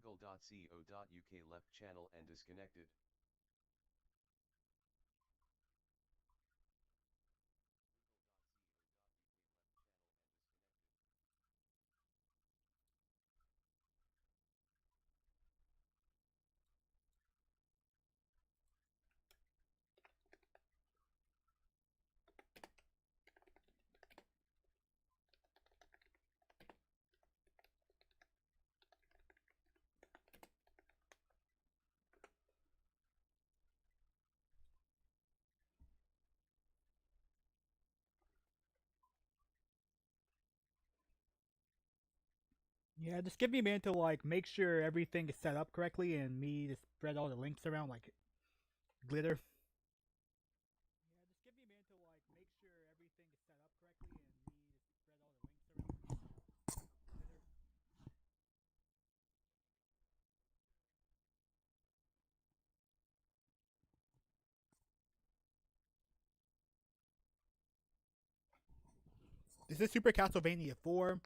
Google.co.uk left channel and disconnected. Yeah, just give me a minute to like make sure everything is set up correctly and me to spread all the links around like glitter. Yeah, just give me a minute to like make sure everything is set up correctly and me to spread all the links around glitter. This is Super Castlevania 4,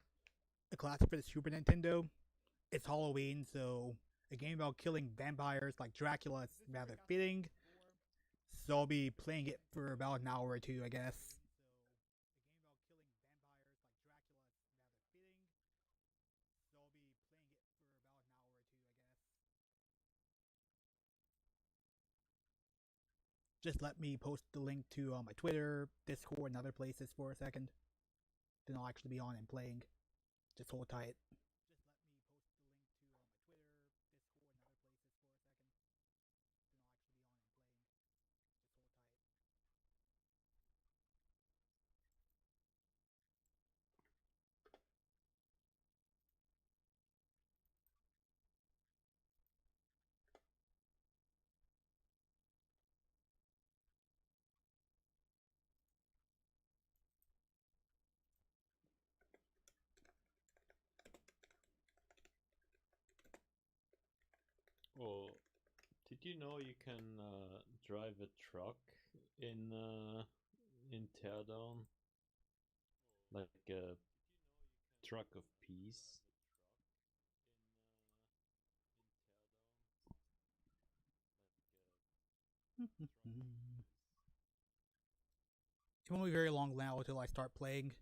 a classic for the Super Nintendo. It's Halloween, so a game about killing vampires like Dracula is rather fitting. So I'll be playing it for about an hour or two, I guess. Just let me post the link to my Twitter, Discord, and other places for a second. Then I'll actually be on and playing. Just hold tight. Just let me post the link to my Twitter, Discord, and other places for a second. Then I'll actually be on and playing. Just hold tight. Oh, did you know you can drive a truck in Teardown? Like a truck of peace? It won't be very long now until I start playing.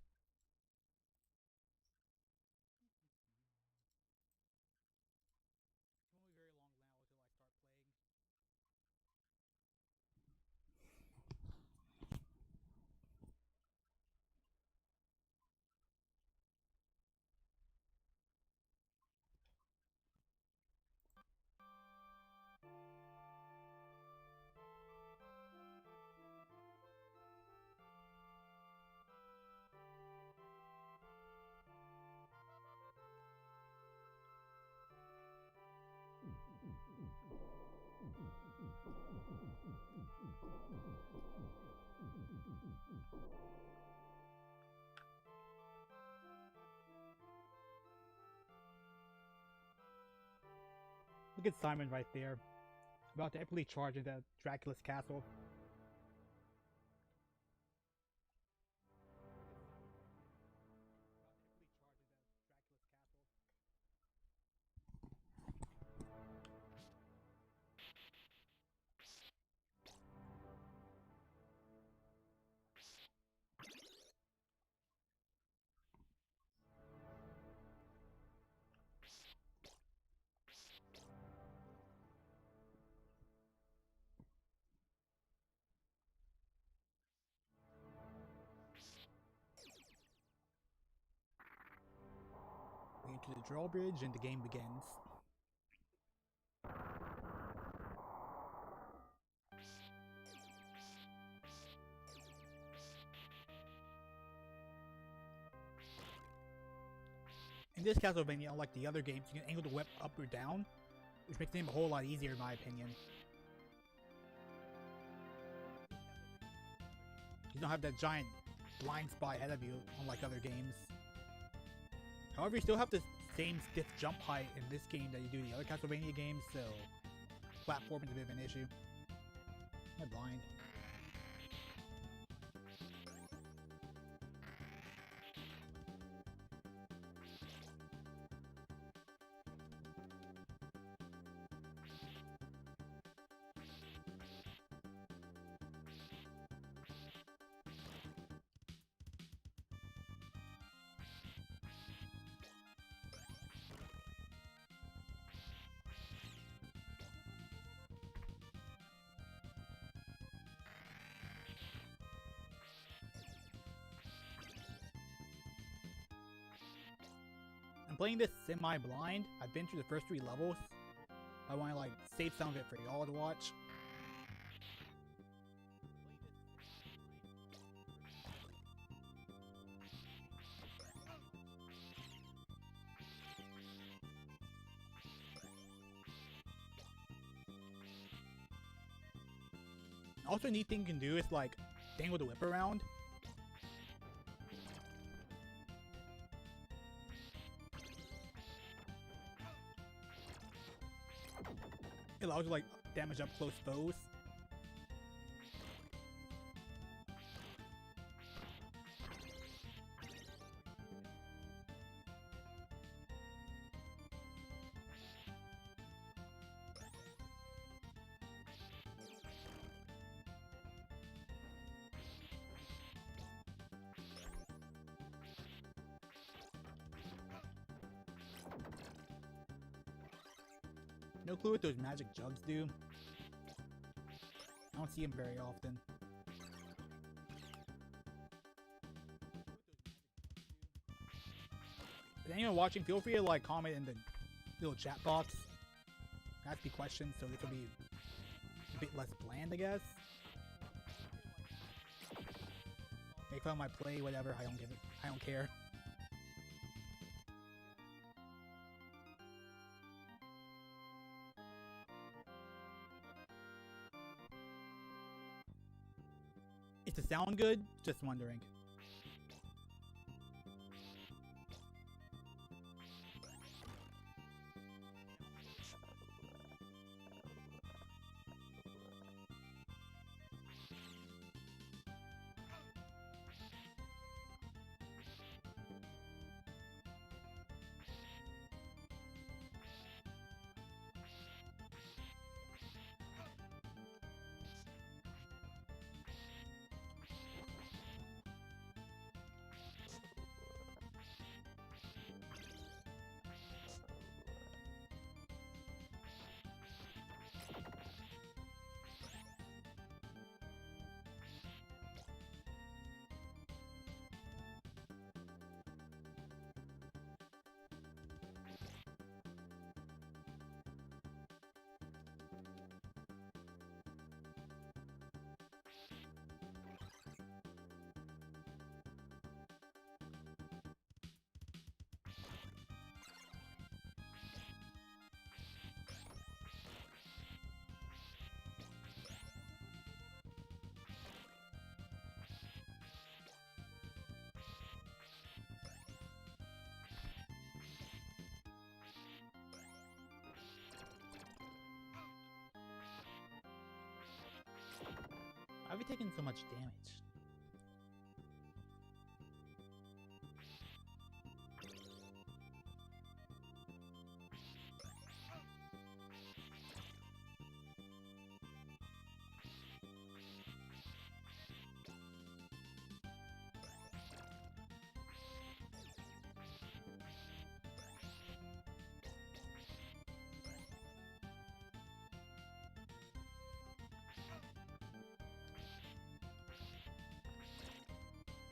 Look at Simon right there, about to epically charge into Dracula's castle. We enter the drawbridge and the game begins. In this Castlevania, unlike the other games, you can angle the whip up or down, which makes the game a whole lot easier in my opinion. You don't have that giant blind spot ahead of you, unlike other games. However, you still have the same stiff jump height in this game that you do in the other Castlevania games, so platforming is a bit of an issue. Am I blind? playing this semi-blind. I've been through the first 3 levels. I want to like save some of it for y'all to watch. Also, a neat thing you can do is like dangle the whip around. It allows you to like damage up close foes. No clue what those magic jugs do. I don't see them very often. If anyone watching, feel free to like comment in the little chat box. Ask me questions, so this will be a bit less bland, I guess. Make fun of my play, whatever. I don't give it. I don't care. Is the sound good? Just wondering. Why are we taking so much damage?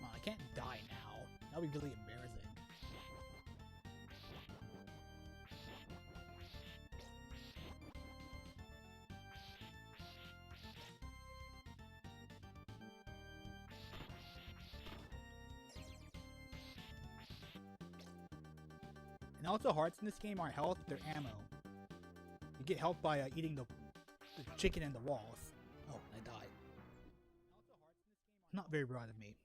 Well, I can't die now. That would be really embarrassing. And also hearts in this game aren't health, they're ammo. You get health by eating the chicken in the walls. Oh, I died. Not very proud of me.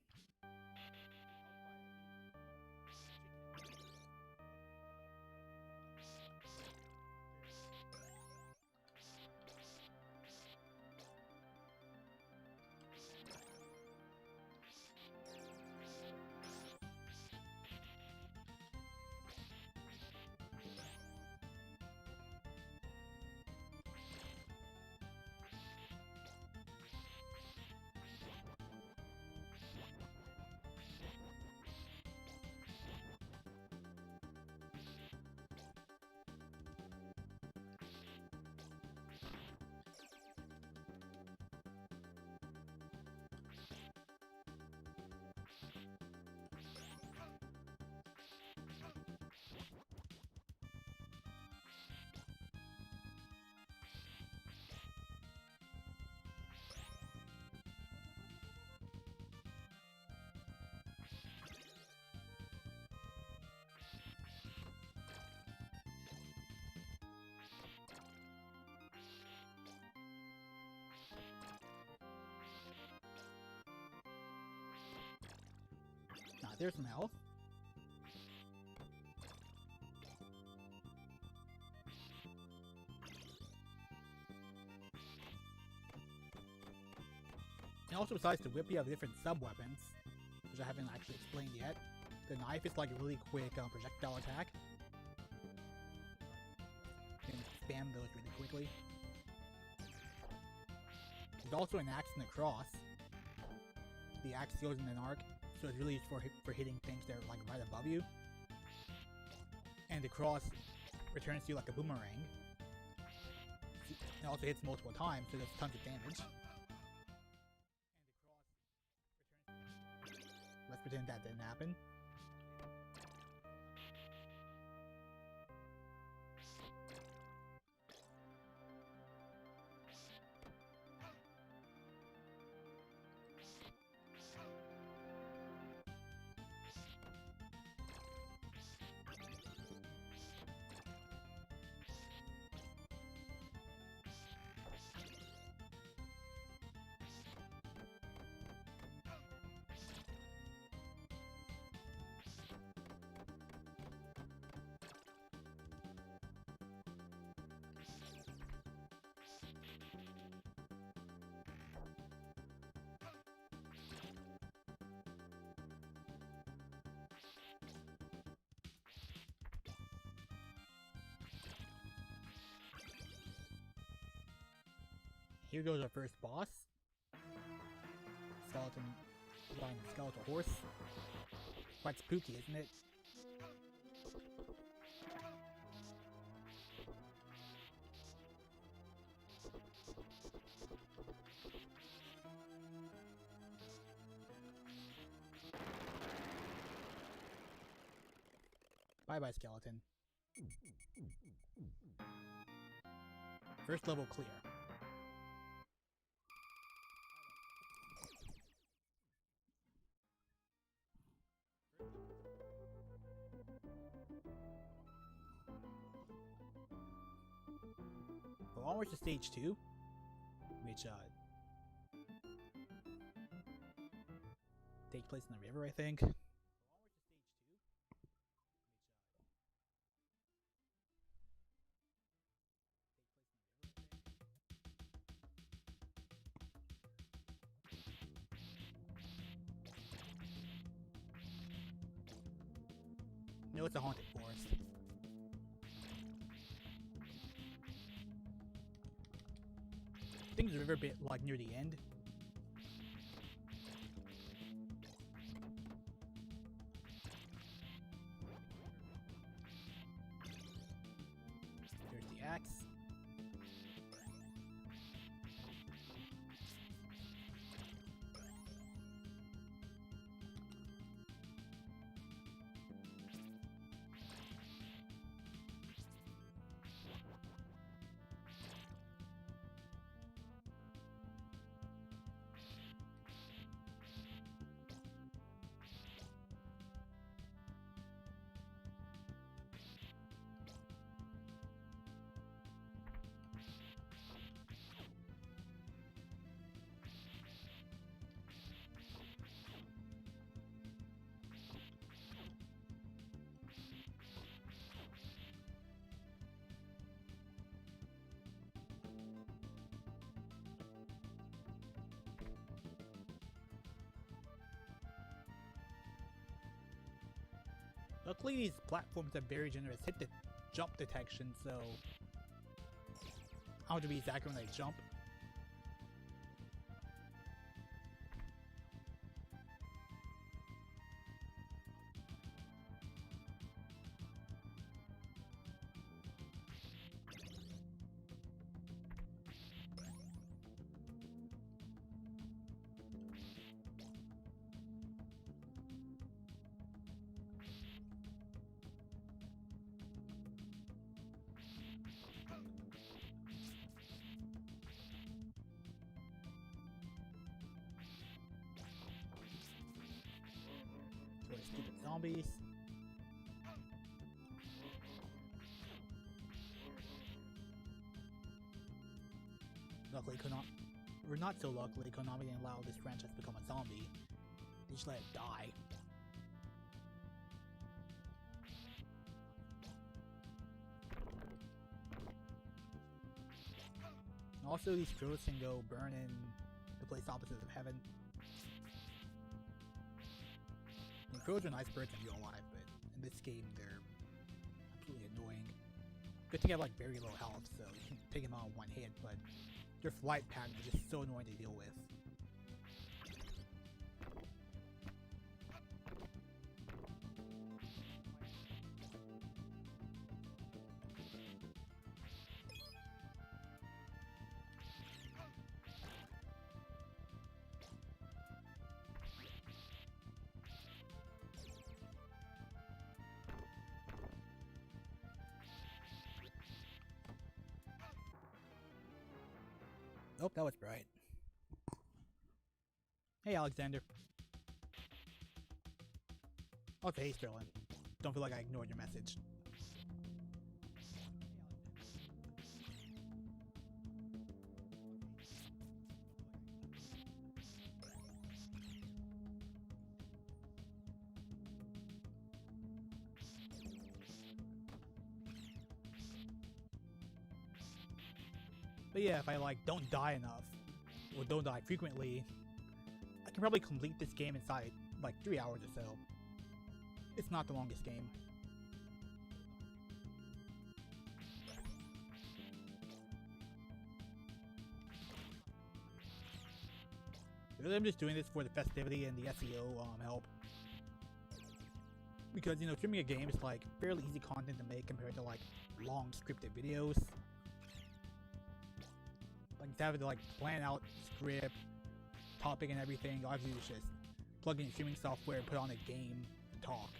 there's some health. And also, besides the whip, you have different sub-weapons, which I haven't actually explained yet. The knife is like a really quick projectile attack. You can spam those really quickly. There's also an axe and a cross. The axe goes in an arc, so it's really used for hitting things that are like right above you. And the cross returns to you like a boomerang. It also hits multiple times, so there's tons of damage. Let's pretend that didn't happen. Here goes our first boss. Skeleton riding a skeletal horse. Quite spooky, isn't it? Bye bye, skeleton. First level clear. We're onwards to stage 2, which takes place in the river, I think. No, it's a haunted forest. I think there's a river bit like near the end. There's the axe. Luckily, these platforms have very generous jump detection, so I don't have to be exact when they jump. Stupid zombies. Luckily, not so luckily, Konami didn't allow this franchise to become a zombie. They just let it die. Also, these crows can go burn in the place opposite of heaven. And crows are nice birds in real life, but in this game they're absolutely annoying. Good thing I have like very low health, so you can take them out in one hit, but their flight pattern is just so annoying to deal with. Oh, that was bright. Hey, Alexander. Okay, hey, Sterling. Don't feel like I ignored your message. But yeah, if I like don't die enough, or don't die frequently, I can probably complete this game inside like 3 hours or so. It's not the longest game. Really, I'm just doing this for the festivity and the SEO help. Because, you know, streaming a game is like fairly easy content to make compared to like long scripted videos. Like instead of to like plan out script, topic and everything, all I have to do is just plug in streaming software, put on a game, and talk.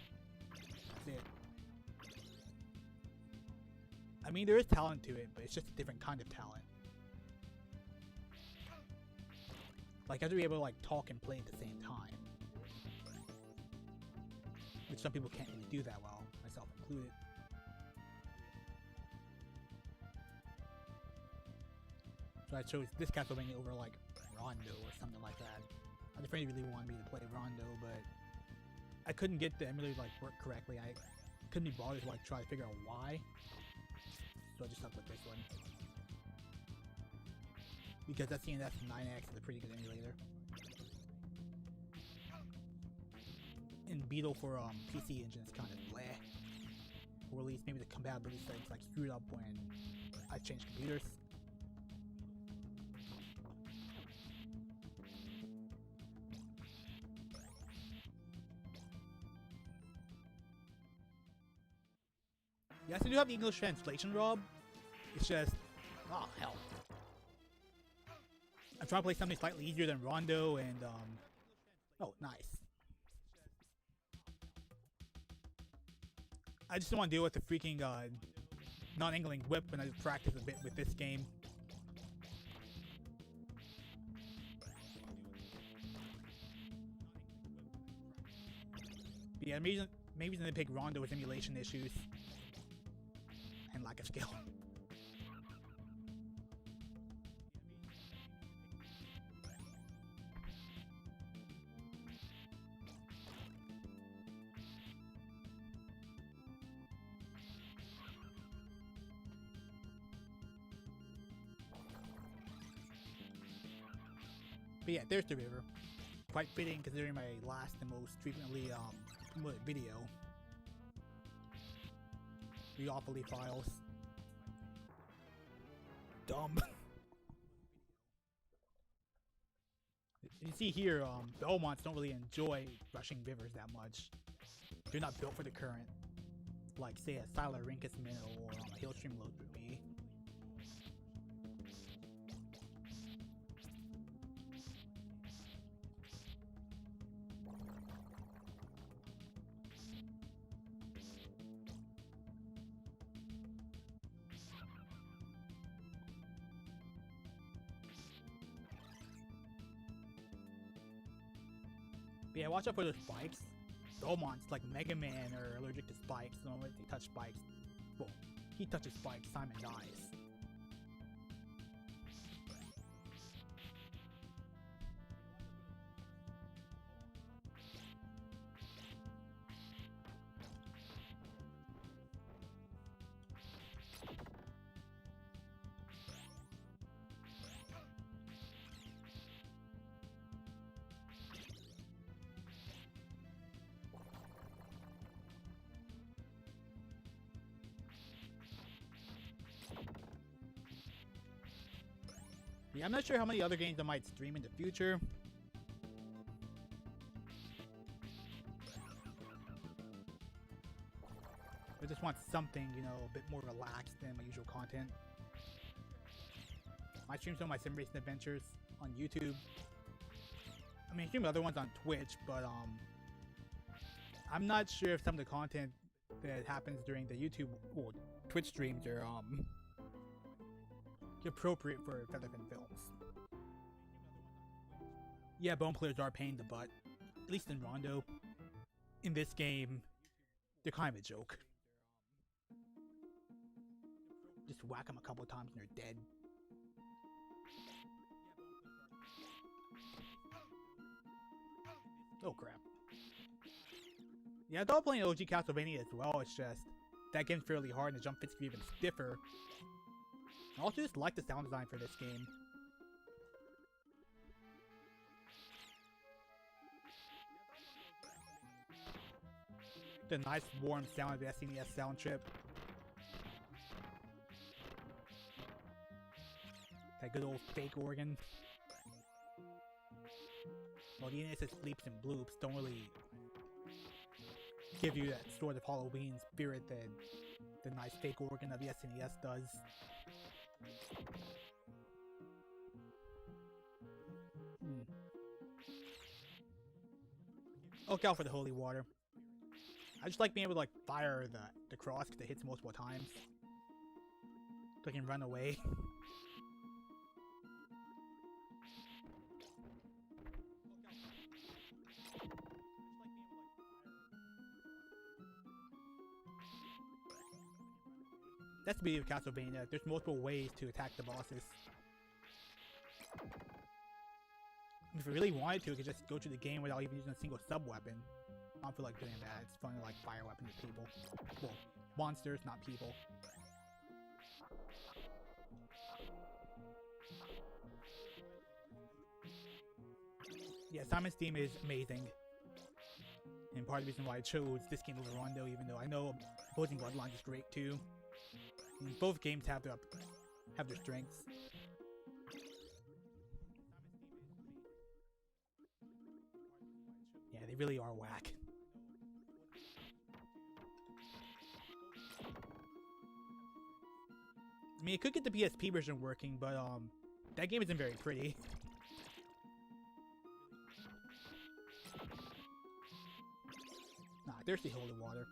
That's it. I mean, there is talent to it, but it's just a different kind of talent. Like, I have to be able to like talk and play at the same time. Which some people can't really do that well, myself included. So I chose this Castlevania over like Rondo or something like that. My friend really wanted me to play Rondo, but I couldn't get the emulator like work correctly. I couldn't be bothered to like try to figure out why. So I just stuck with this one. Because that CNS 9X is a pretty good emulator. And Beetle for PC engine is kind of bleh. Or at least maybe the compatibility settings like screwed up when I changed computers. Yes, I do have the English translation, Rob. It's just, oh hell. I'm trying to play something slightly easier than Rondo and oh, nice. I just don't want to deal with the freaking non-angling whip when I practice a bit with this game. But yeah, maybe they pick Rondo with emulation issues and lack of skill. But yeah, there's the river. Quite fitting considering my last and most frequently promoted video. Reopoly files. Dumb. You see here, Belmonts don't really enjoy rushing rivers that much. They're not built for the current. Like, say, a Silar-Rinkus Minnow or a Hillstream Lode would be. But yeah, watch out for those spikes. Belmonts, like Mega Man, are allergic to spikes. So when they touch spikes, well, he touches spikes, Simon dies. Yeah, I'm not sure how many other games I might stream in the future. I just want something, you know, a bit more relaxed than my usual content. I stream some of my sim racing adventures on YouTube. I mean, I stream other ones on Twitch, but I'm not sure if some of the content that happens during the YouTube or Twitch streams are appropriate for Featherfin Films. Yeah, bone players are a pain in the butt, at least in Rondo. In this game, they're kind of a joke. Just whack them a couple times and they're dead. Oh crap. Yeah, I thought playing OG Castlevania as well, it's just that game's fairly hard and the jump fits can be even stiffer. I also just like the sound design for this game. The nice warm sound of the SNES sound chip. That good old fake organ. Well, the NES's bleeps and bloops don't really give you that sort of Halloween spirit that the nice fake organ of the SNES does. Look out for the holy water. I just like being able to fire the cross because it hits multiple times. So I can run away. That's the beauty of Castlevania. There's multiple ways to attack the bosses. If you really wanted to, you could just go through the game without even using a single sub-weapon. I don't feel like doing that. It's fun to fire weapons at people. Well, monsters, not people. Yeah, Simon's theme is amazing. And part of the reason why I chose this game over Rondo, even though I know Opposing Bloodlines is great too. And both games have their strengths. Yeah, they really are whack. I mean, it could get the PSP version working, but that game isn't very pretty. Nah, thirsty holy water.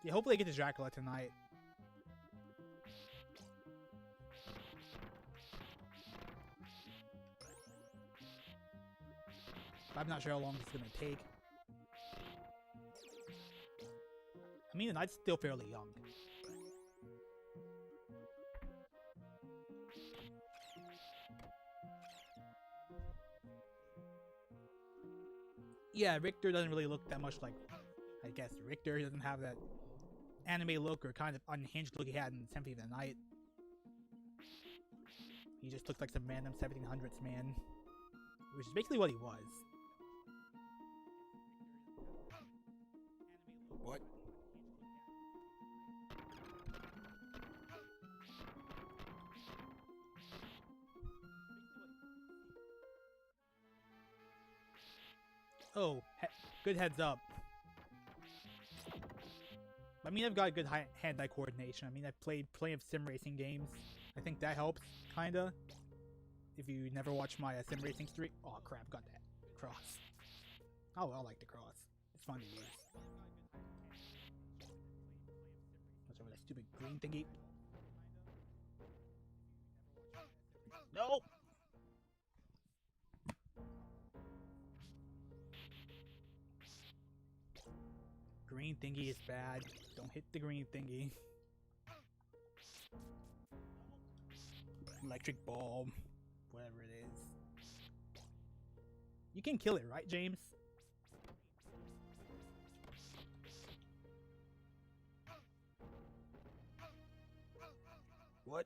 Yeah, hopefully I get to Dracula tonight. I'm not sure how long it's gonna take. I mean, the night's still fairly young. Yeah, Richter doesn't really look that much like, I guess, Richter. He doesn't have that anime look or kind of unhinged look he had in Symphony of the Night. He just looks like some random 1700s man, which is basically what he was. What? Oh, good heads up. I mean, I've got good hand-eye coordination. I mean, I've played plenty of sim racing games. I think that helps, kinda. If you never watched my sim racing stream. Oh crap, got that cross. Oh, I like the cross. It's fun to use. What's over that stupid green thingy? No! Green thingy is bad. Don't hit the green thingy. Electric bulb. Whatever it is. You can kill it, right, James? What?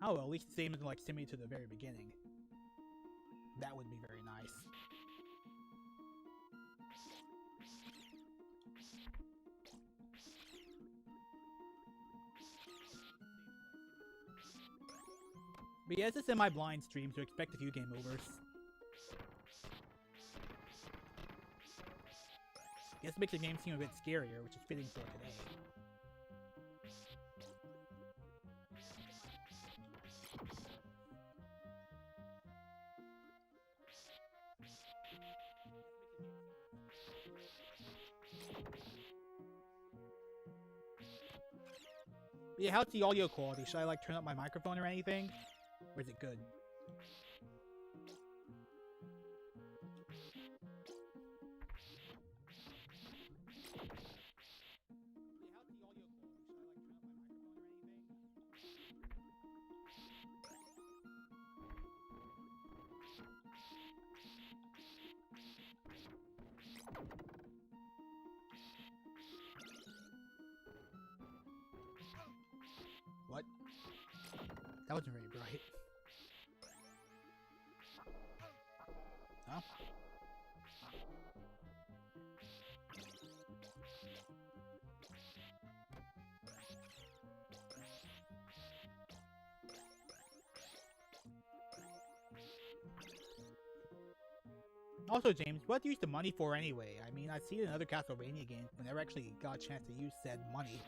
Oh, well, at least the same as send me to the very beginning. That would be very nice. But yeah, it's a semi-blind stream, so expect a few game overs. I guess it makes the game seem a bit scarier, which is fitting for today. But yeah, how's the audio quality? Should I like turn up my microphone or anything? Or is it good? What? That wasn't very bright. Huh? Also, James, what do you use the money for anyway? I mean, I've seen it in other Castlevania games, but never actually got a chance to use said money.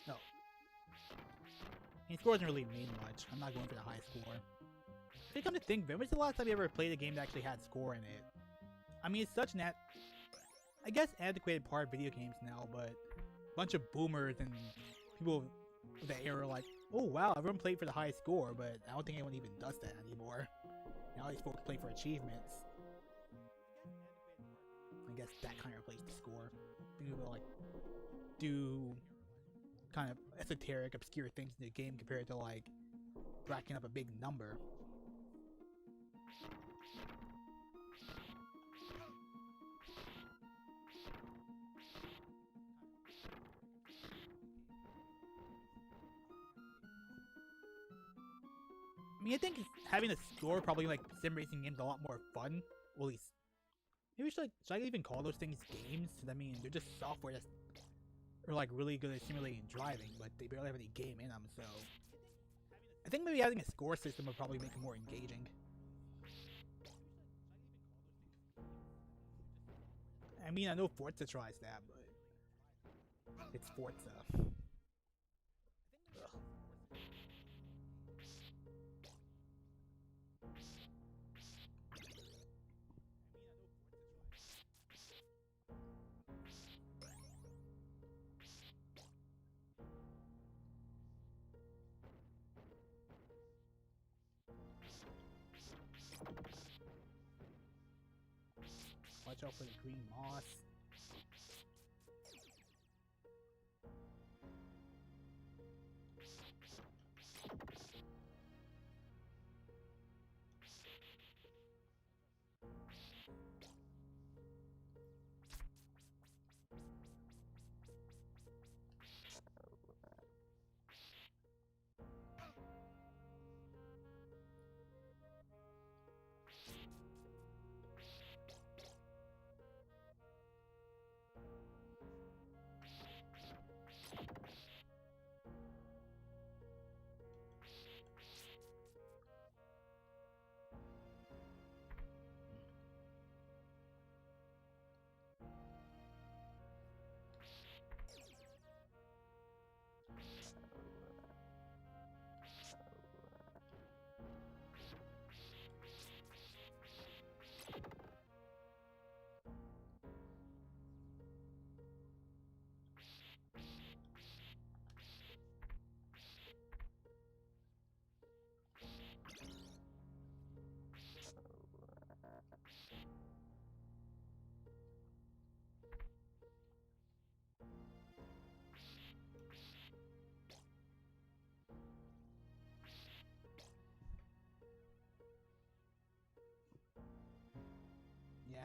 No. I mean, score doesn't really mean much. I'm not going for the high score. If you come to think, when was the last time you ever played a game that actually had score in it? I mean, it's such an I guess antiquated part of video games now, but a bunch of boomers and people of the era are like, oh wow, everyone played for the high score, but I don't think anyone even does that anymore. Now these folks play for achievements. I guess that kind of replaced the score. People like do kind of esoteric, obscure things in the game compared to like racking up a big number. I mean, I think having a score probably make sim racing games a lot more fun. Well, at least maybe should I even call those things games? I mean, they're just software that's are like really good at simulating driving, but they barely have any game in them. So I think maybe having a score system would probably make it more engaging. I mean, I know Forza tries that, but it's Forza. Ugh. Watch out for the green moss.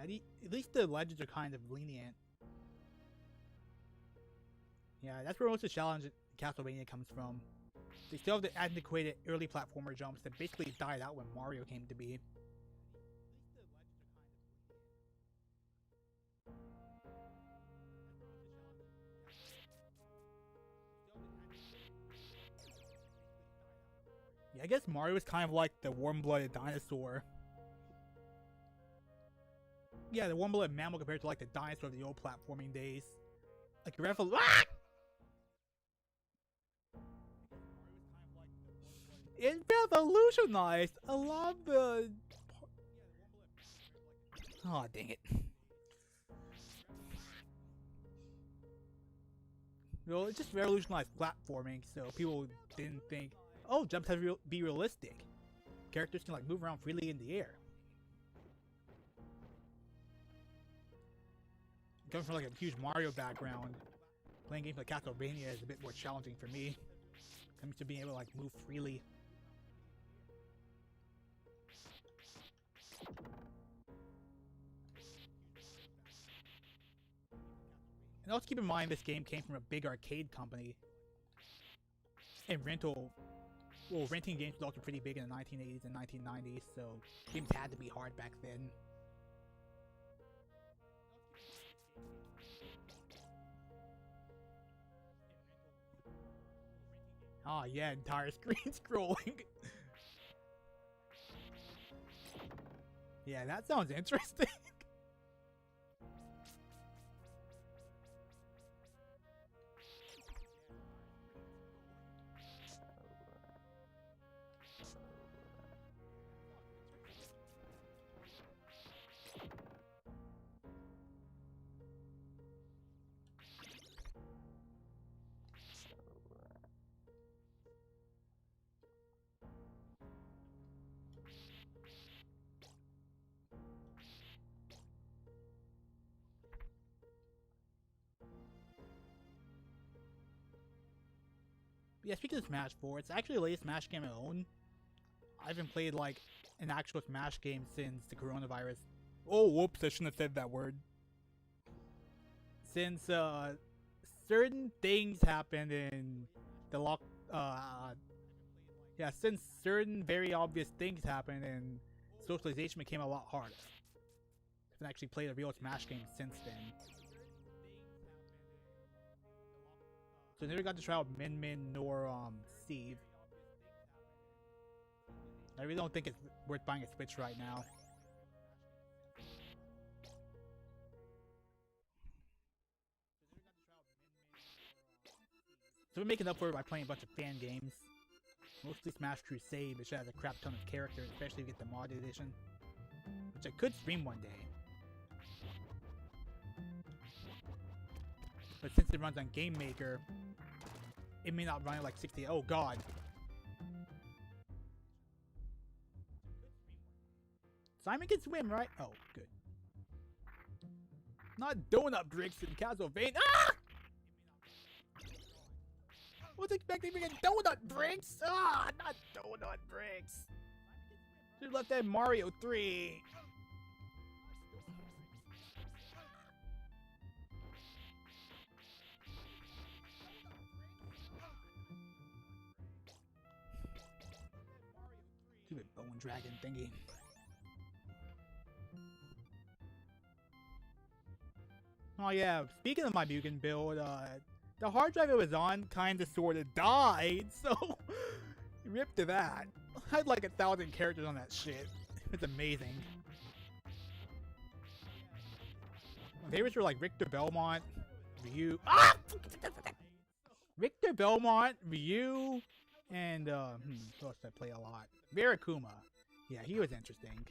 at least the legends are kind of lenient. Yeah, that's where most of the challenge in Castlevania comes from. They still have the antiquated early platformer jumps that basically died out when Mario came to be. Yeah, I guess Mario is kind of like the warm-blooded dinosaur. Yeah, the warm-blooded mammal compared to like the dinosaur of the old platforming days. Like it revolutionized a lot of the. Oh, dang it. Well, it just revolutionized platforming, so people didn't think, oh, jumps have to be realistic. Characters can like move around freely in the air. Coming from like a huge Mario background, playing games like Castlevania is a bit more challenging for me. Comes to being able to like move freely. And also keep in mind this game came from a big arcade company. And renting games was also pretty big in the 1980s and 1990s, so games had to be hard back then. Oh yeah, entire screen scrolling. Yeah, that sounds interesting. Yeah, speaking of Smash 4, it's actually the latest Smash game I own. I haven't played like an actual Smash game since the coronavirus. Oh, whoops, I shouldn't have said that word. Since certain things happened in the yeah, since certain very obvious things happened and socialization became a lot harder. I haven't actually played a real Smash game since then. So I never got to try out Min Min nor Steve. I really don't think it's worth buying a Switch right now. So we're making up for it by playing a bunch of fan games. Mostly Smash Crusade, which has a crap ton of characters, especially if you get the mod edition. Which I could stream one day. But since it runs on Game Maker, it may not run at like 60. Oh god. Simon can swim, right? Oh, good. Not donut bricks in Castlevania. Ah! I was expecting to get donut bricks. Ah, not donut bricks. Should have left that Mario 3. Stupid bone dragon thingy. Oh yeah, speaking of my Mugen build, the hard drive it was on kinda sorta died, so rip to that. I had like 1,000 characters on that shit. It's amazing. My favorites were like Richter Belmont, Ryu. Ah! Richter Belmont, Ryu, and who else did I play a lot? Veracuma. Yeah, he was interesting.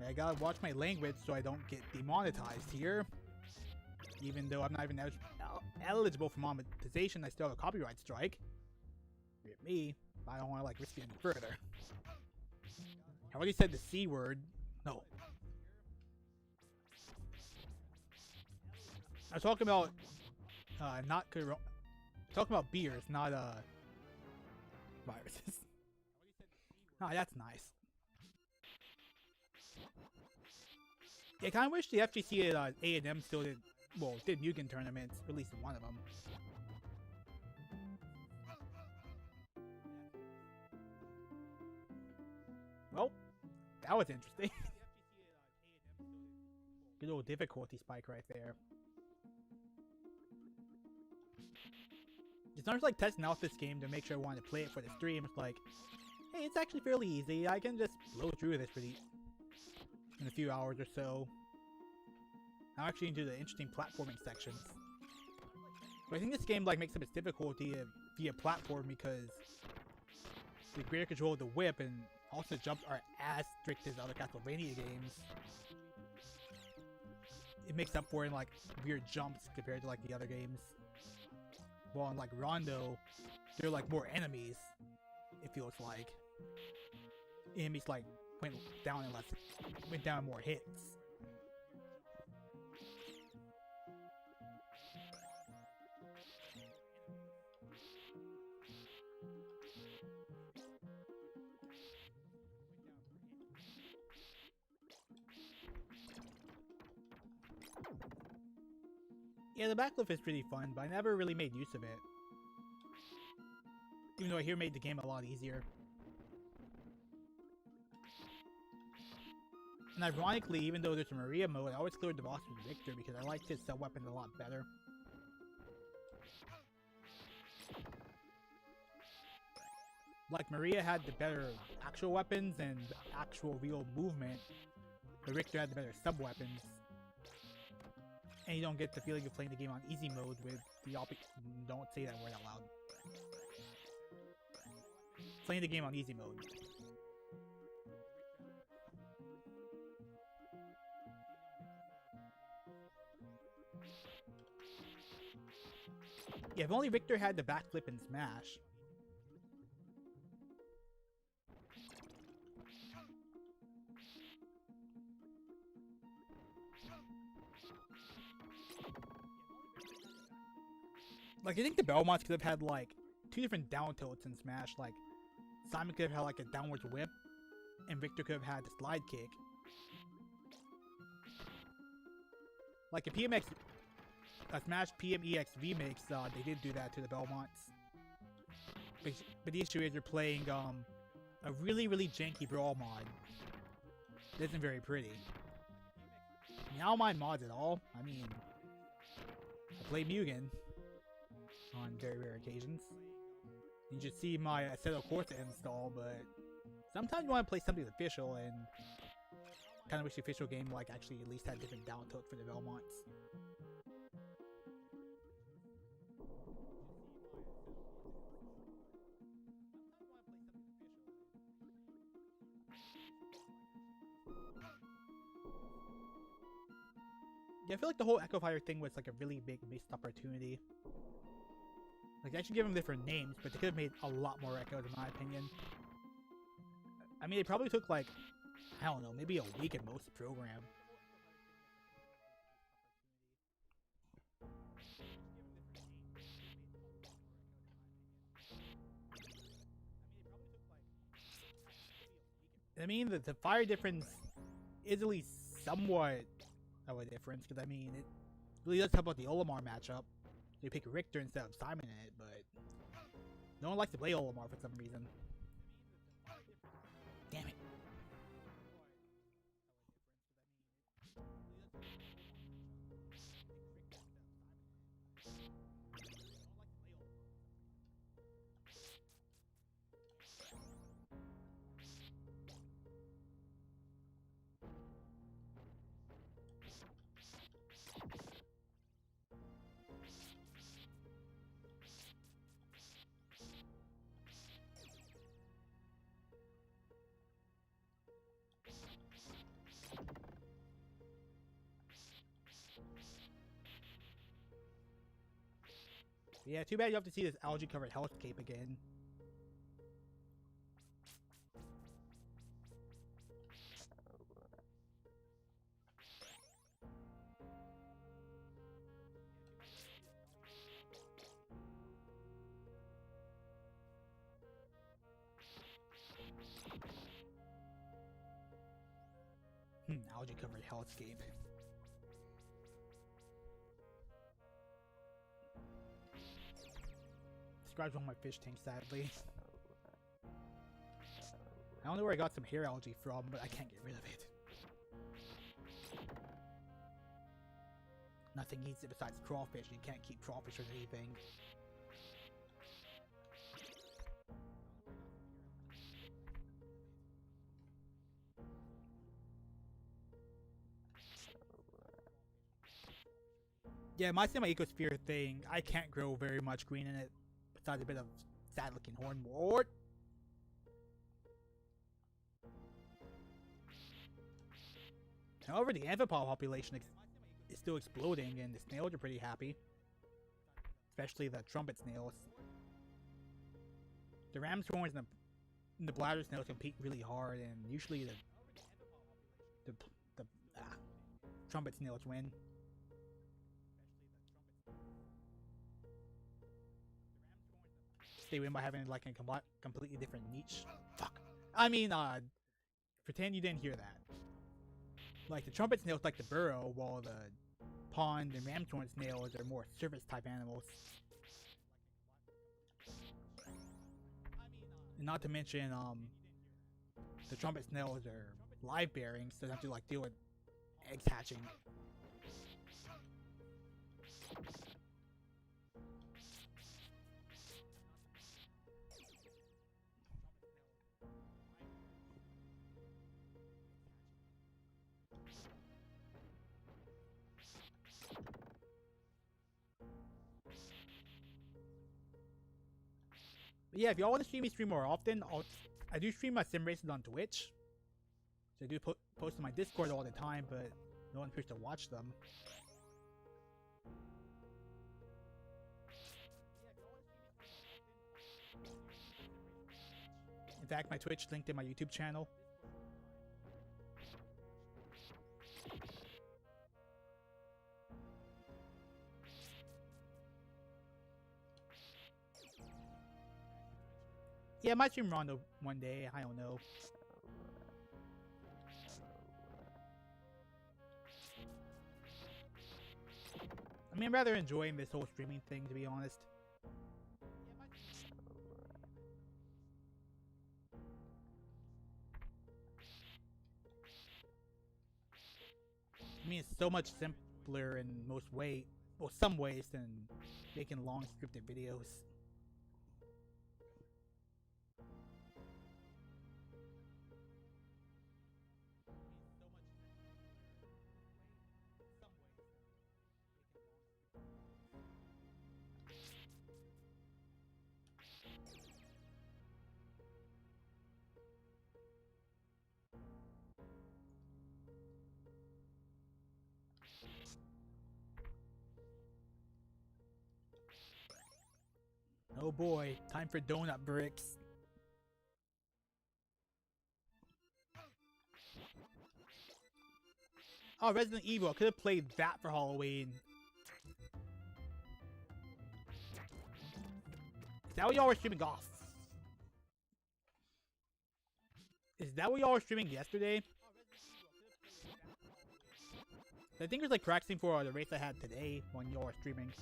I gotta watch my language so I don't get demonetized here. Even though I'm not even eligible for monetization, I still have a copyright strike. Rip me, but I don't want to like risk it any further. I already said the C word. No. I was talking about talking about beers, not viruses. Oh, that's nice. Yeah, I kind of wish the FGC at A&M still did Mugen tournaments, at least one of them. Well, that was interesting. Good old difficulty spike right there. It's not like testing out this game to make sure I wanted to play it for the stream. It's like, hey, it's actually fairly easy. I can just blow through this in a few hours or so. I'm actually into the interesting platforming sections. But I think this game makes up its difficulty via platform because the greater control of the whip and also jumps are as strict as other Castlevania games. It makes up for it in weird jumps compared to the other games. Well, in Rondo, there are more enemies. It feels like enemies went down more hits. Yeah, the backflip is pretty fun, but I never really made use of it. Even though I hear it made the game a lot easier. And ironically, even though there's a Maria mode, I always cleared the boss with Victor because I liked his sub-weapons a lot better. Maria had the better actual weapons and actual real movement, but Victor had the better sub-weapons. And you don't get the feeling of playing the game on easy mode with the don't say that word out loud. Playing the game on easy mode. Yeah, if only Victor had the backflip and smash. I think the Belmonts could have had two different down tilts in Smash. Simon could have had a downwards whip, and Victor could have had the slide kick. A Smash PMEX remix, they did do that to the Belmonts. But the issue is you're playing a really, really janky brawl mod. It isn't very pretty. I don't mind mods at all. I mean, I play Mugen on very rare occasions. You just see my Assetto Corsa install, but sometimes you want to play something official, and kind of wish the official game actually at least had different down tilts for the Belmonts. Yeah, I feel the whole Echo Fire thing was a really big missed opportunity. They should give them different names, but they could have made a lot more Echoes in my opinion. I mean, they probably took I don't know, maybe a week at most to program. I mean, the fire difference is at least somewhat of a difference, because I mean, it really does help out the Olimar matchup. They pick Richter instead of Simon in it, but no one likes to play Olimar for some reason. Damn it. Yeah, too bad you have to see this algae-covered hellscape again. Algae covered hellscape. Describes one of my fish tanks, sadly. I don't know where I got some hair algae from, but I can't get rid of it. Nothing eats it besides crawfish. You can't keep crawfish or anything. Yeah, my semi-ecosphere thing, I can't grow very much green in it, besides a bit of sad-looking hornwort. However, the amphipod population is still exploding, and the snails are pretty happy. Especially the trumpet snails. The ram's horns and the bladder snails compete really hard, and usually the trumpet snails win. They win by having like a completely different niche. Fuck. I mean, pretend you didn't hear that. Like the trumpet snails like to burrow, while the pond and ramthorn snails are more surface type animals. And not to mention, the trumpet snails are live bearing, so they have to like deal with eggs hatching. But yeah, if y'all want to see me stream more often, I do stream my sim races on Twitch. So I do post on my Discord all the time, but no one appears to watch them. In fact, my Twitch linked in my YouTube channel. Yeah, I might stream Rondo one day, I don't know. I mean, I'm rather enjoying this whole streaming thing, to be honest. I mean, it's so much simpler in most ways, well, some ways, than making long scripted videos. Oh boy, time for donut bricks. Oh, Resident Evil. I could have played that for Halloween. Is that what y'all were streaming off? Is that what y'all were streaming yesterday? I think it was like practicing for the race I had today when y'all were streaming.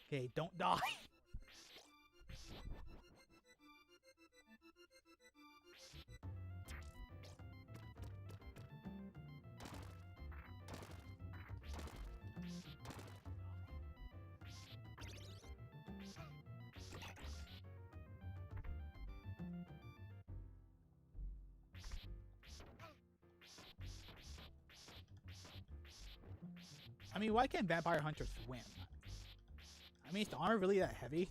Okay, don't die. I mean, why can't Vampire Hunter swim? I mean, is the armor really that heavy?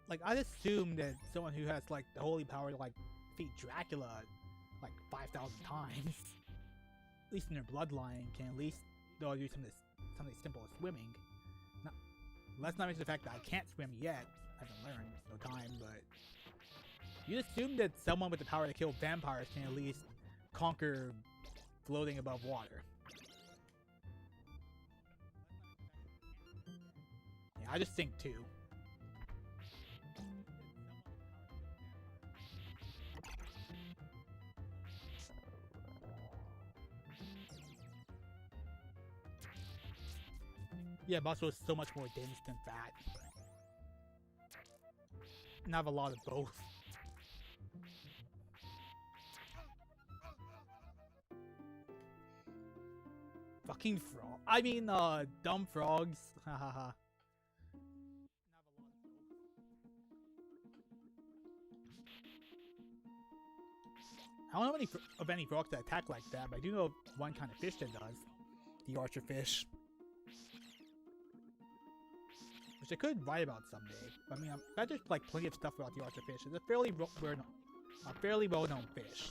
Like, I'd assume that someone who has, like, the holy power to, like, defeat Dracula, like, 5,000 times, at least in their bloodline, can at least, though, do something simple as swimming. Not, let's not mention the fact that I can't swim yet. I haven't learned, no time, but... You'd assume that someone with the power to kill vampires can at least conquer floating above water. I just think 2. Yeah, muscle is so much more dense than fat. And I have a lot of both. Fucking frog. I mean, dumb frogs. Hahaha. I don't know of any frogs that attack like that, but I do know of one kind of fish that does. The archer fish. Which I could write about someday. But I mean, I just like plenty of stuff about the archer fish. It's a fairly well-known fish.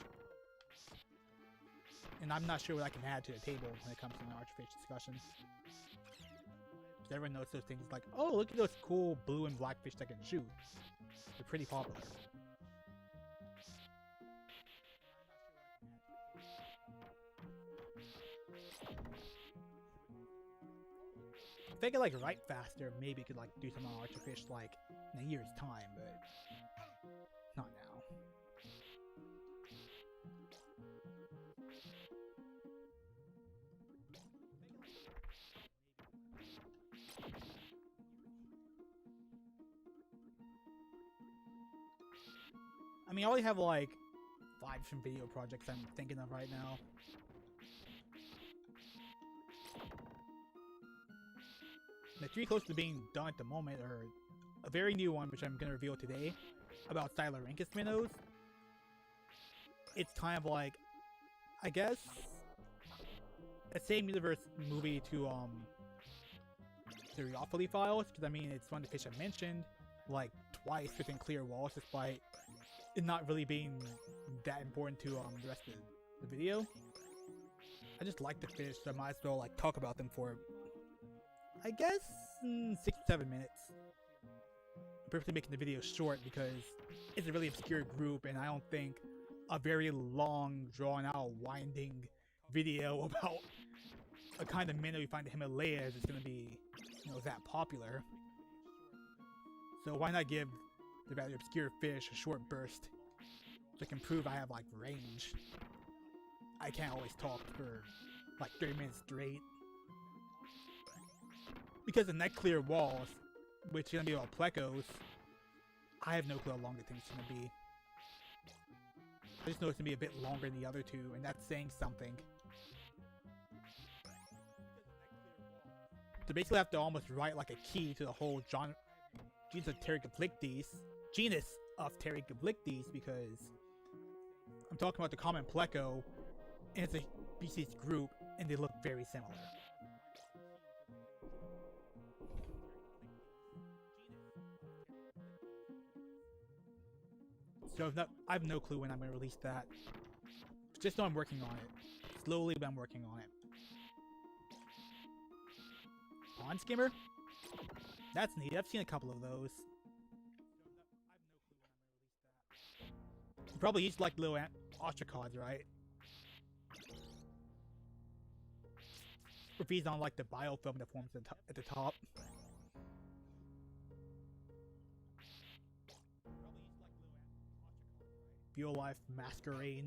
And I'm not sure what I can add to the table when it comes to an archerfish discussion. Because everyone knows those things like, oh, look at those cool blue and black fish that can shoot. They're pretty popular. If I could like write faster, maybe could like do something on archerfish like in a year's time, but not now. I mean, I only have like 5 different video projects I'm thinking of right now. The 3 close to being done at the moment are a very new one, which I'm going to reveal today, about Stylarhynchus minnows. It's kind of like, I guess, a same universe movie to the Rheophily Files, because I mean, it's one of the fish I mentioned, like, twice within clear walls, despite it not really being that important to the rest of the video. I just like the fish, so I might as well like talk about them for, I guess, 6 to 7 minutes. I'm purposely making the video short because it's a really obscure group, and I don't think a very long, drawn-out, winding video about a kind of minnow you find in the Himalayas is going to be, you know, that popular. So why not give the rather obscure fish a short burst so I can prove I have like range. I can't always talk for like 30 minutes straight. Because the neck clear walls, which is gonna be about plecos, I have no clue how long the thing's gonna be. I just know it's gonna be a bit longer than the other 2, and that's saying something. So basically I have to almost write like a key to the whole genus of Pterygoplichtes, because I'm talking about the common pleco, and it's a species group, and they look very similar. So I have no clue when I'm going to release that. Just know I'm working on it. Slowly, but I'm working on it. Pond skimmer? That's neat. I've seen a couple of those. You probably each like little ostracods, right? Or feeds on like the biofilm that forms at the top. Real life masquerade.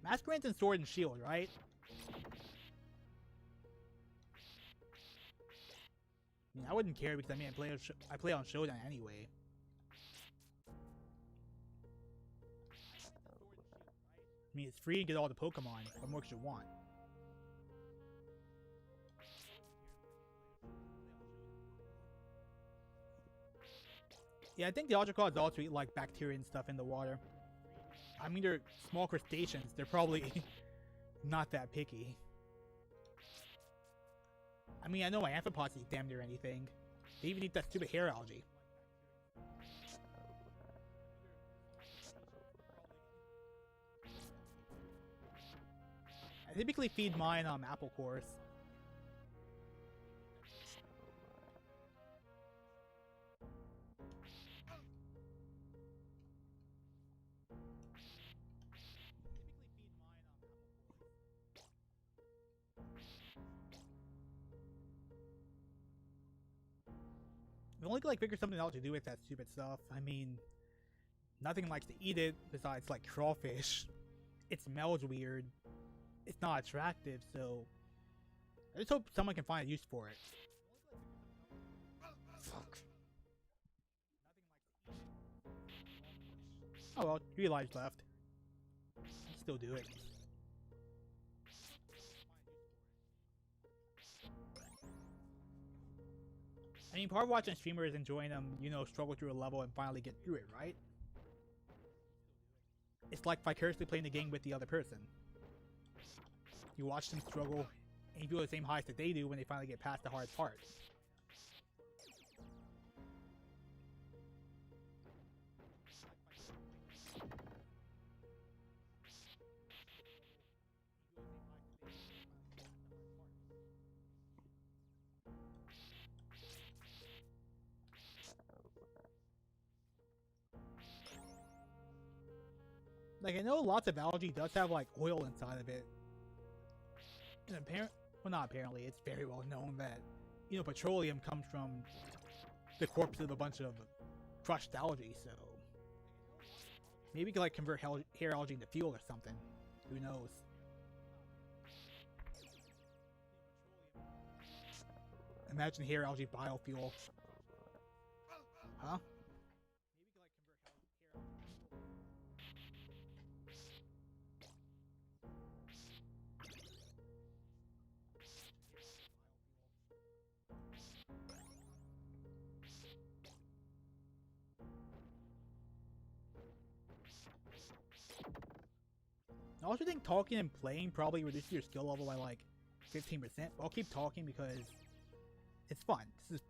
Masquerade's in Sword and Shield, right? I mean, I wouldn't care because I mean I play on Showdown anyway. I mean, it's free to get all the Pokemon. What more could you want? Yeah, I think the Ostracods also eat like bacteria and stuff in the water. I mean, they're small crustaceans. They're probably not that picky. I mean, I know my amphipods eat damn near anything. They even eat that stupid hair algae. I typically feed mine apple cores. We only could like figure something out to do with that stupid stuff. I mean, nothing likes to eat it besides like crawfish. It smells weird. It's not attractive, so I just hope someone can find a use for it. Fuck. Oh well, 3 lives left. Still do it. I mean, part of watching streamers enjoying them, you know, struggle through a level and finally get through it, right? It's like vicariously playing the game with the other person. You watch them struggle, and you feel the same highs that they do when they finally get past the hard part. Like, I know lots of algae does have, like, oil inside of it. And well, not apparently, it's very well known that, you know, petroleum comes from the corpse of a bunch of crushed algae, so maybe we could, like, convert hair algae into fuel or something. Who knows? Imagine hair algae biofuel. Huh? I also think talking and playing probably reduces your skill level by like 15%. I'll keep talking because it's fun. This is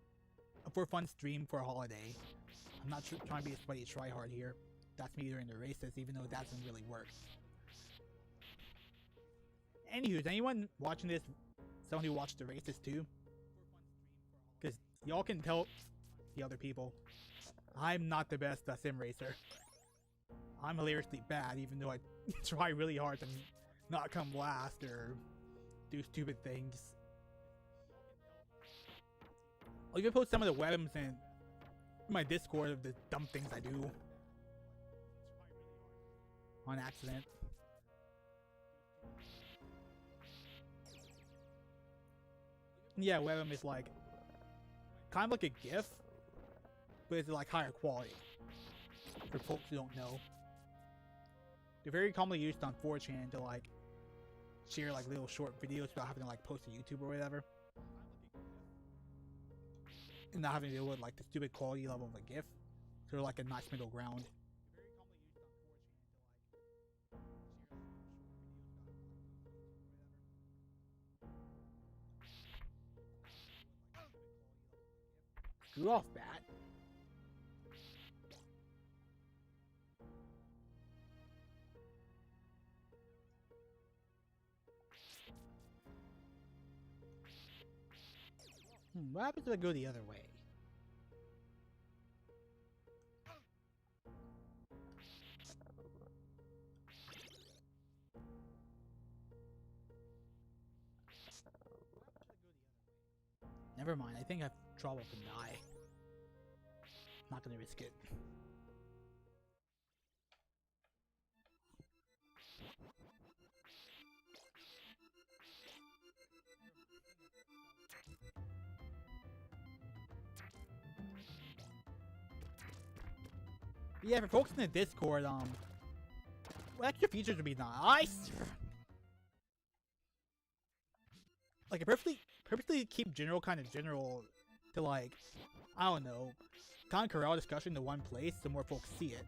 a for fun stream for a holiday. I'm not trying to be a tryhard here. That's me during the races, even though that doesn't really work. Anywho, is anyone watching this someone who watched the races too? Because y'all can tell the other people, I'm not the best sim racer. I'm hilariously bad, even though I try really hard to not come last or do stupid things. I'll even post some of the webs in my Discord of the dumb things I do on accident. Yeah, webm is like kind of like a GIF, but it's like higher quality for folks who don't know. They're very commonly used on 4chan to like share like little short videos without having to like post to YouTube or whatever. And not having to deal with like the stupid quality level of a GIF. So they're like a nice middle ground. Screw off, bat. What happens if I go the other way? Never mind, I think I've trouble to die. Not gonna risk it. Yeah, for folks in the Discord, what extra features would be nice? Like, purposely keep kind of general to like, I don't know, kind of corral discussion to one place so more folks see it.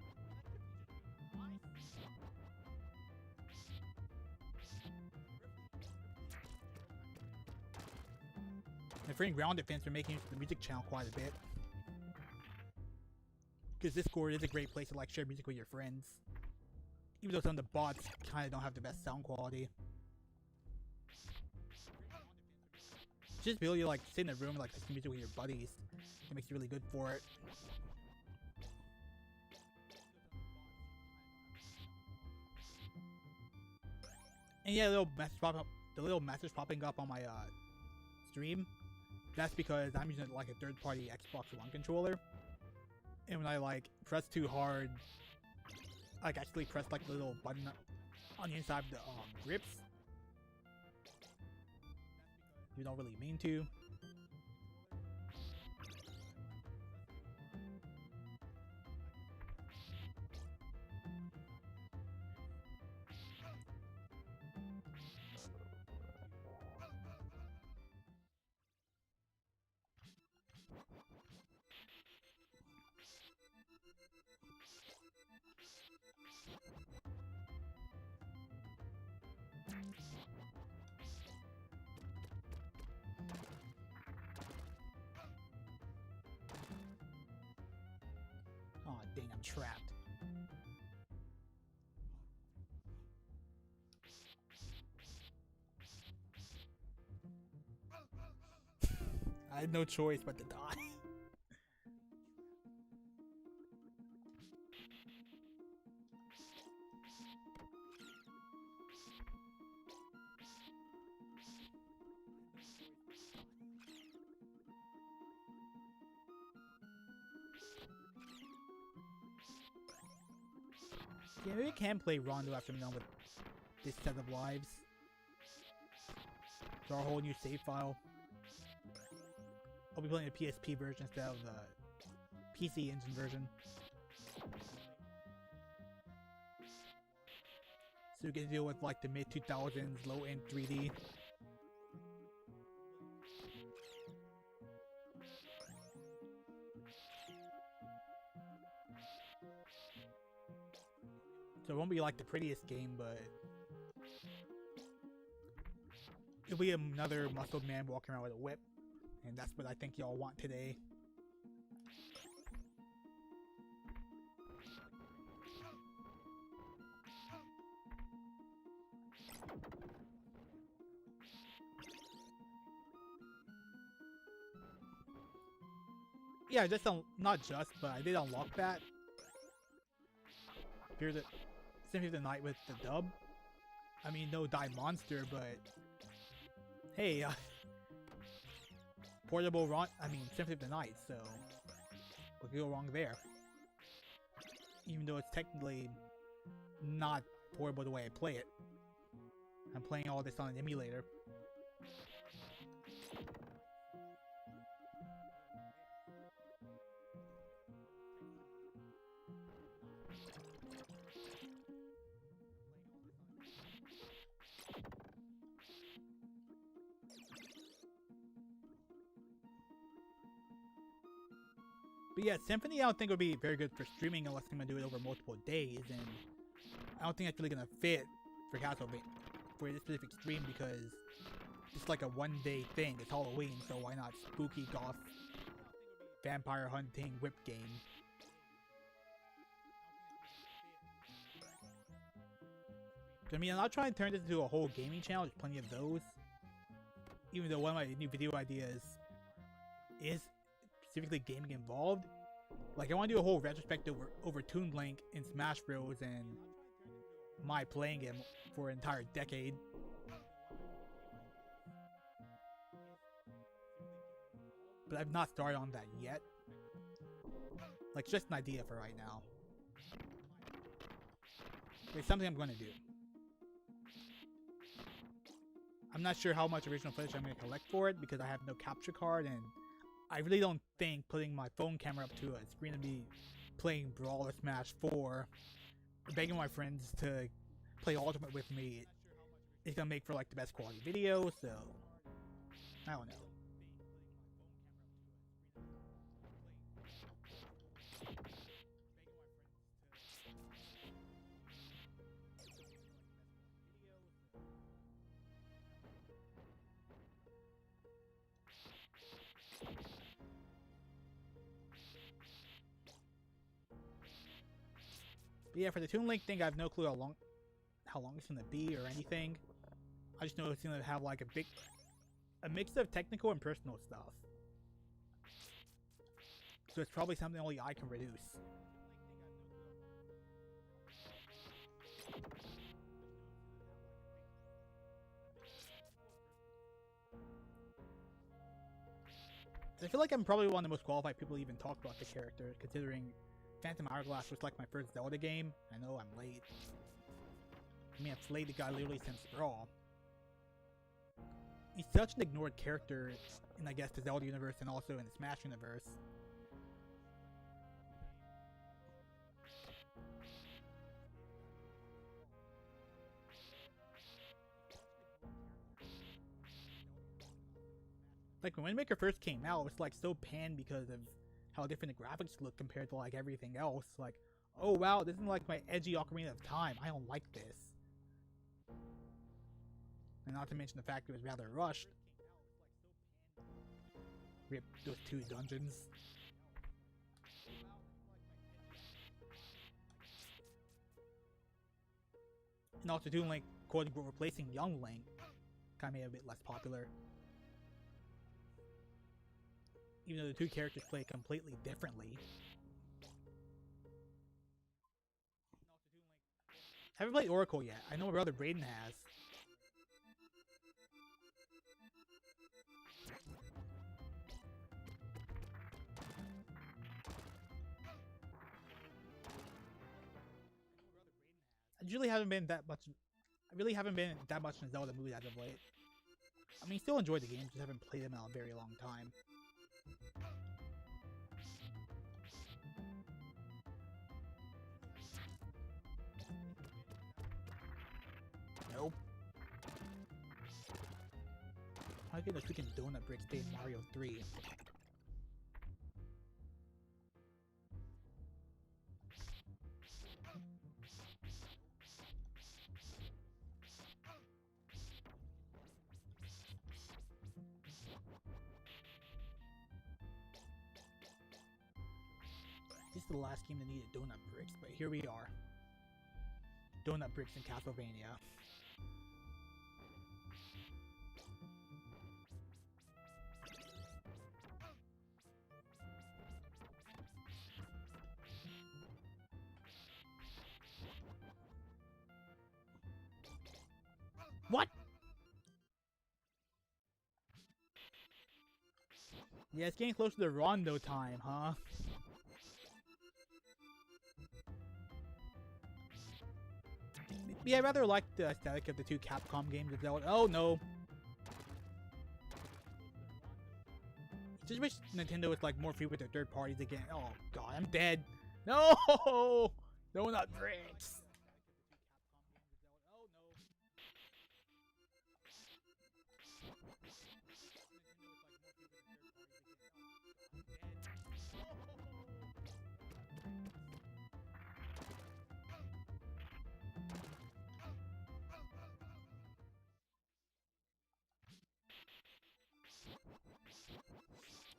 My friend Ground Defense are making use of the music channel quite a bit. Because Discord is a great place to like share music with your friends. Even though some of the bots kind of don't have the best sound quality. Just ability to like sit in a room and like listen to music with your buddies. It makes you really good for it. And yeah, the little message popping up on my stream That's because I'm using like a third-party Xbox One controller, and when I like press too hard, like actually press like the little button on the inside of the grips, you don't really mean to. Aw, dang, I'm trapped. I had no choice but to die. Yeah, maybe I can play Rondo after I'm done with this set of lives. So our whole new save file. I'll be playing the PSP version instead of the PC Engine version. So we can deal with like the mid-2000s low-end 3D. So it won't be like the prettiest game, but it'll be another muscled man walking around with a whip. And that's what I think y'all want today. Yeah, just not just, but I did unlock that. Here's the Symphony of the Night with the dub. I mean, no Die Monster, but hey, portable Symphony of the Night, so what could go wrong there? Even though it's technically not portable the way I play it. I'm playing all this on an emulator. But yeah, Symphony I don't think would be very good for streaming unless I'm gonna do it over multiple days, and I don't think that's really gonna fit for Castlevania for this specific stream because it's like a one-day thing. It's Halloween, so why not spooky goth vampire hunting whip game? I mean, I'm not trying to turn this into a whole gaming channel. There's plenty of those. Even though one of my new video ideas is specifically gaming involved. Like, I want to do a whole retrospective over Toon Link in Smash Bros. And my playing him for an entire decade. But I've not started on that yet. Like, just an idea for right now. It's something I'm going to do. I'm not sure how much original footage I'm going to collect for it because I have no capture card, and I really don't think putting my phone camera up to a screen and be playing Brawl or Smash 4 or begging my friends to play Ultimate with me is going to make for like the best quality video, so I don't know. But yeah, for the Toon Link thing, I have no clue how long it's gonna be or anything. I just know it's gonna have like a mix of technical and personal stuff. So it's probably something only I can produce. I feel like I'm probably one of the most qualified people to even talk about the character, considering Phantom Hourglass was like my first Zelda game. I know I'm late. I mean, I've played the guy literally since Brawl. He's such an ignored character in, I guess, the Zelda universe and also in the Smash universe. Like, when Wind Waker first came out, it was like so panned because of how different the graphics look compared to like everything else. Like, oh wow, this isn't like my edgy Ocarina of Time. I don't like this. And not to mention the fact it was rather rushed. Rip those 2 dungeons. And also doing like quote unquote replacing Young Link kind of made it a bit less popular. Even though the 2 characters play completely differently. I haven't played Oracle yet. I know my brother Braden has. I really haven't been that much. I really haven't been that much in a Zelda mood as of late. I mean, still enjoy the games, just haven't played them in a very long time. Nope. I get those freaking donut bricks in Mario 3. This is the last game that needed donut bricks, but here we are. Donut bricks in Castlevania. What? Yeah, it's getting close to the Rondo time, huh? Yeah, I rather like the aesthetic of the 2 Capcom games. Oh no! Just wish Nintendo was like more free with their third parties again. Oh god, I'm dead. No! Donut bricks.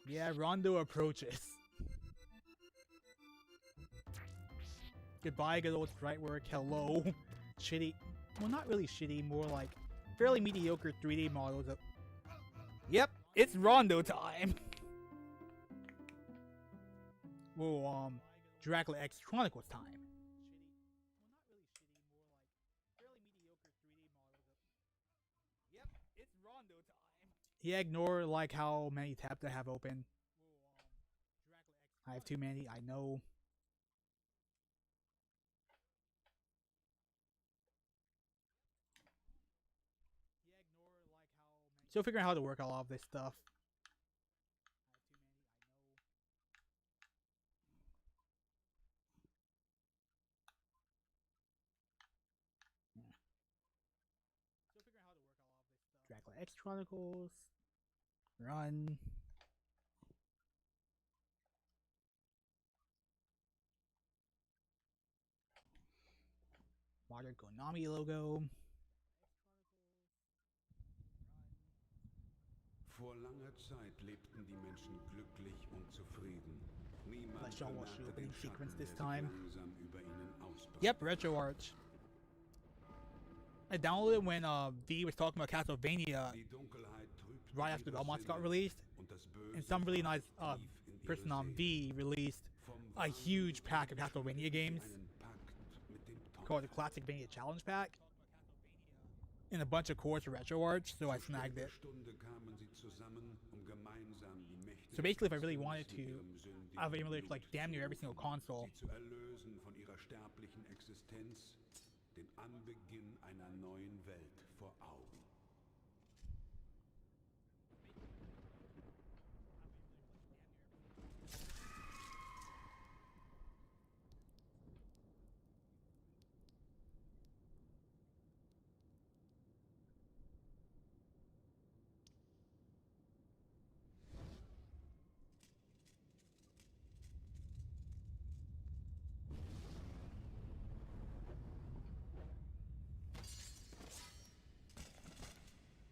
Yeah, Rondo approaches. Goodbye, good old sprite work. Hello. Shitty. Well, not really shitty, more like fairly mediocre 3D models of. Yep, it's Rondo time. Whoa, Dracula X Chronicles time. Yep, it's Rondo time. Yeah, ignore like how many tabs I have open. I have too many, I know. Still figuring out how to work all of this stuff. Dracula X Chronicles. Run. Modern Konami logo. Vor langer Zeit lebten die Menschen glücklich und zufrieden. Niemand Let's show watch the bemerkte den opening sequence Schatten, this der sich time. langsam über ihnen ausbreitete. Yep, RetroArch. I downloaded it when V was talking about Castlevania Die Dunkelheit trübte right after ihre Belmonts got Sinne released, und das Böse and some really nice tief in ihre person on Seelen. V released Vom a huge Wahnsinn pack of Castlevania games einen Pakt mit dem called the Teufel. Classic Mania Challenge Pack, and a bunch of cores for RetroArch, so I Zu snagged it. Stunde kamen sie zusammen, gemeinsam die So basically, if I really wanted to, I have emulated like damn near every single console. Sie zu erlösen von ihrer sterblichen Existenz, den Anbeginn einer neuen Welt vor Augen.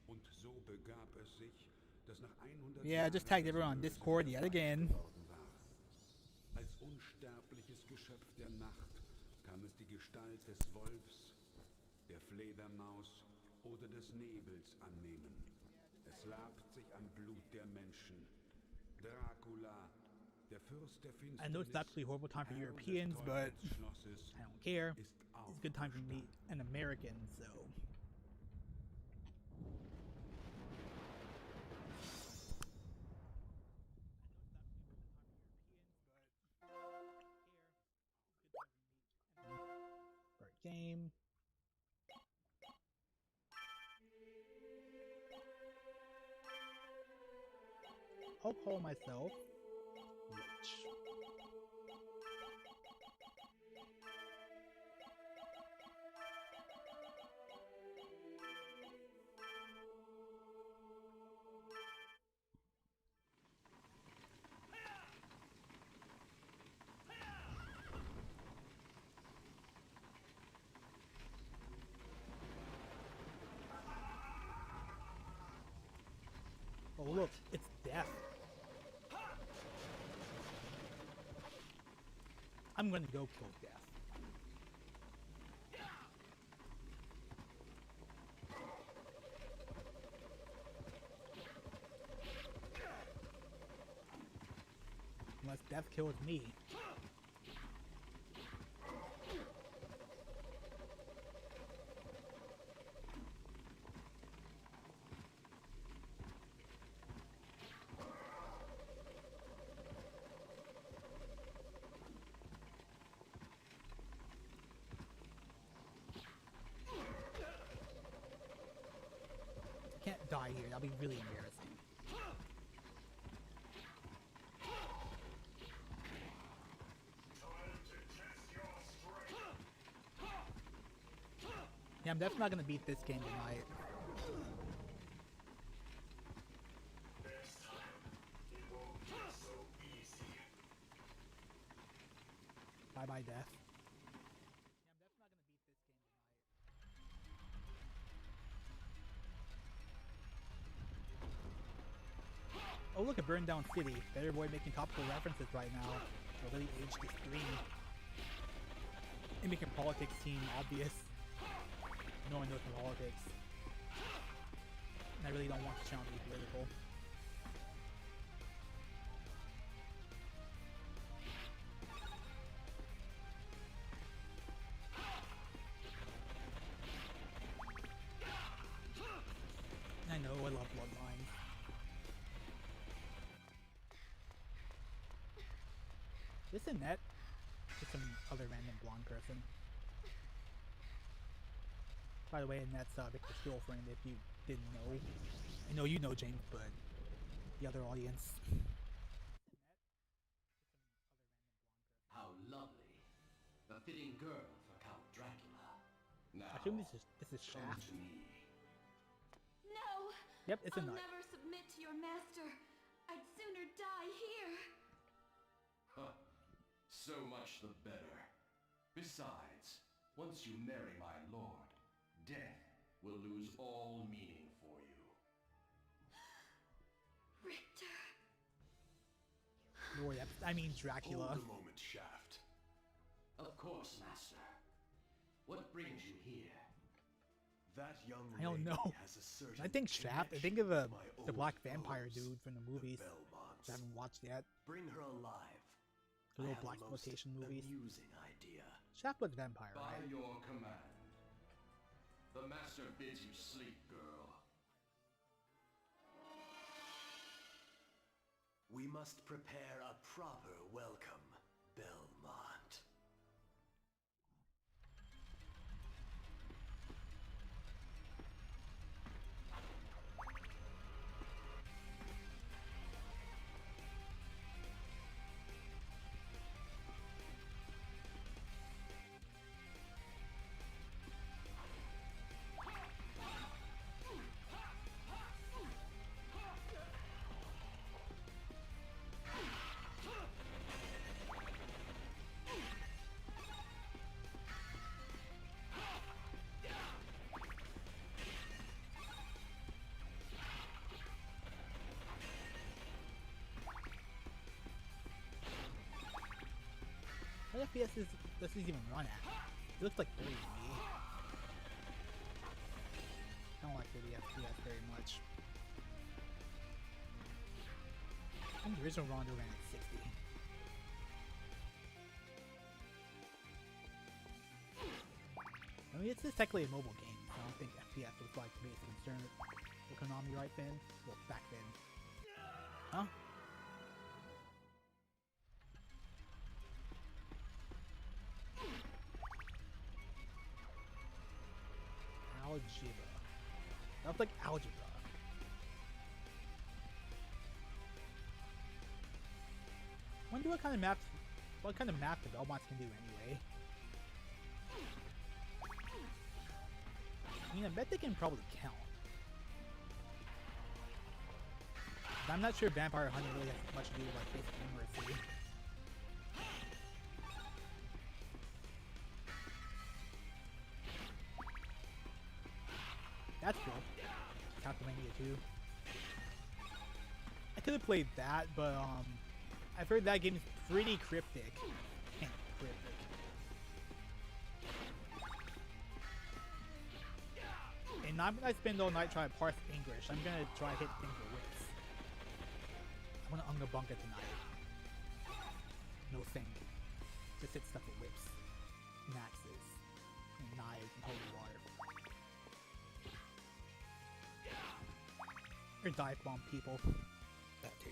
Und so begab es sich, dass nach 100 Yeah, I just tagged everyone on Discord yet again. war. Als unsterbliches Geschöpf der Nacht kam es die Gestalt des Wolfs, der Fledermaus oder des Nebels annehmen. Es labt sich am Blut der Menschen. Dracula, der Fürst der Finsternis, I know it's absolutely horrible time for Herr Europeans, des but Teufelsschlosses, I don't care. ist It's a good time for me, an American, so. Start game. I'll call myself Witch. Oh look, it's death. I'm gonna go kill death. Unless death kills me. Can't die here, that'll be really embarrassing. Yeah, I'm definitely not gonna beat this game tonight. Bye bye, death. Oh look, a burned down city. Better avoid making topical references right now. I'll really age this stream. And making politics seem obvious. No one knows from politics. And I really don't want this channel to be political. I know, I love Bloodlines. Is this Annette? Just some other random blonde person. By the way, Annette's Victor's girlfriend, if you didn't know. I know you know James, but the other audience. How lovely. A fitting girl for Count Dracula. Now, I assume this is come Shaft. to me. No! Yep, it's a I'll nut. never submit to your master. I'd sooner die here. Huh. So much the better. Besides, once you marry my lord, death will lose all meaning for you. Richter. Lord, I mean Dracula. Hold a moment, Shaft. Of course, Master. What brings you here? That young I don't lady know. has a certain I think Shaft. I think of connection the to my black old vampire foes, dude from the the movies. Belmonts. I haven't watched yet. Bring her alive. The I little have black a most exploitation movies. amusing idea. Shaft was vampire, By right? your command. The Master bids you sleep, girl. We We must prepare a proper welcome, Belmont. What FPS does this even run at? It looks like 30 to me. I don't like 30 FPS very much. I think the original Rondo ran at 60. I mean, it's just technically a mobile game, so I don't think FPS was like the biggest concern for Konami right then. Well, back then. Huh? Algebra. That was like algebra. Wonder what kind of math the Belmonts can do anyway. I mean, I bet they can probably count. But I'm not sure Vampire Hunter really has much to do with like basic numeracy. That's cool. Castlevania 2. I could have played that, but I've heard that game is pretty cryptic. Cryptic. And I'm gonna spend all night trying to parse English. I'm gonna try to hit things with whips. I wanna unga bunga tonight. No think. Just hit stuff with whips. And axes. And knives and holy water. Or dive bomb people. That too.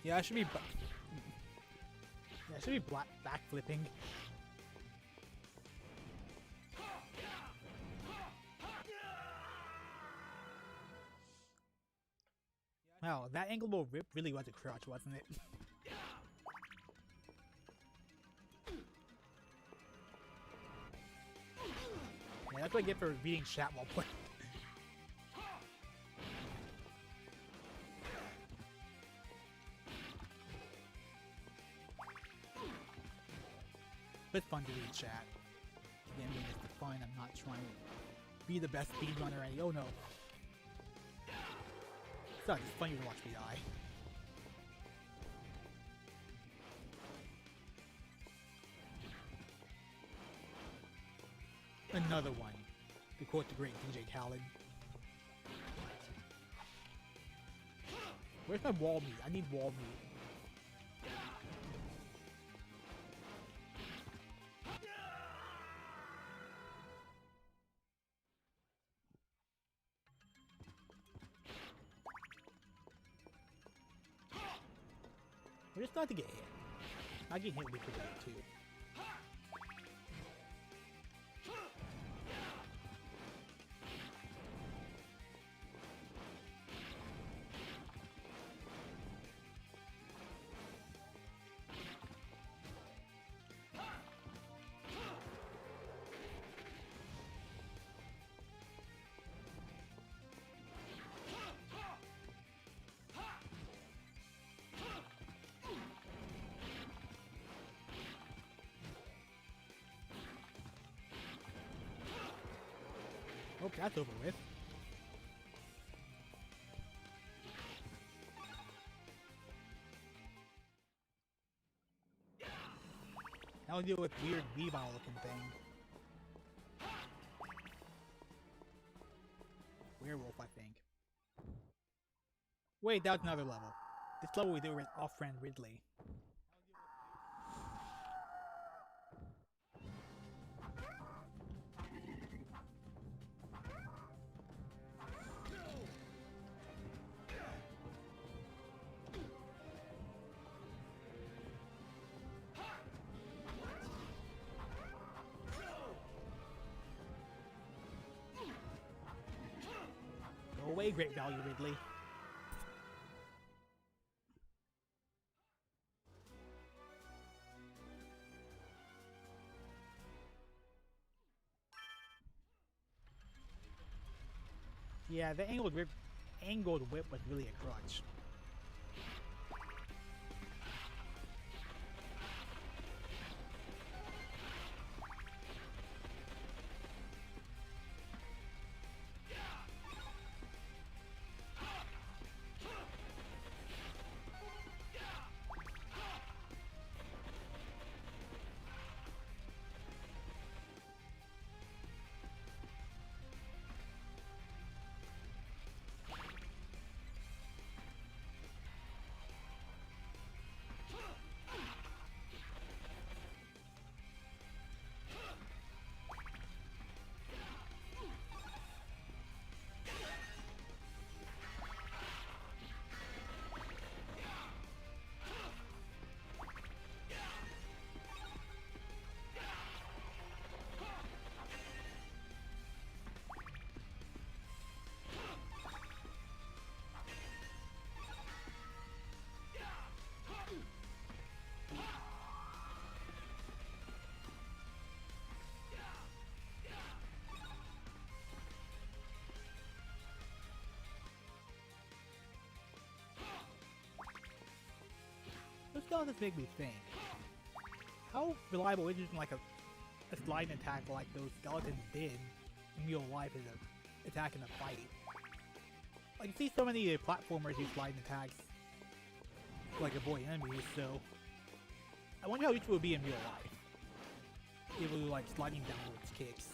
Yeah, I should be. Yeah, I should be backflipping. Wow, that angleable rip really was a crouch, wasn't it? Yeah, that's what I get for reading chat while playing. But it's fun to read chat. Again, it's fun. I'm not trying to be the best speedrunner. Oh no. It's not just funny to watch me die. Another one. To quote the great DJ Khaled. Where's my wall meat? I need wall meat. We're just not to get hit. I get hit with it too. Hope that's over with. Now we'll deal with weird Weavile looking thing. Werewolf, I think. Wait, that was another level. This level we do with our friend Ridley. Go away, Great Value Ridley. Yeah, the angled whip was really a crutch. This does make me think. How reliable is using like a sliding attack like those skeletons did in real life as an attack in a fight? Like, you see so many platformers use sliding attacks to like avoid enemies, so I wonder how useful it would be in real life. Able to like sliding downwards kicks.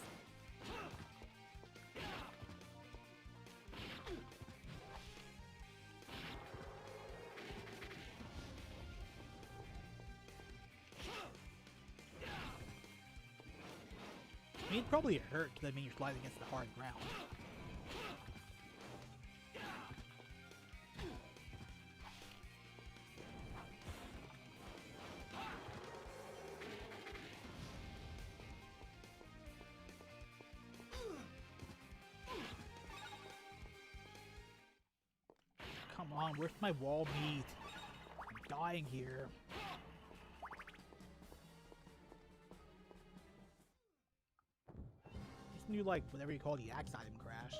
I mean, it probably hurt because I mean you're sliding against the hard ground. Come on, where's my wall meat? I'm dying here. This new, like, whatever you call the axe item crash.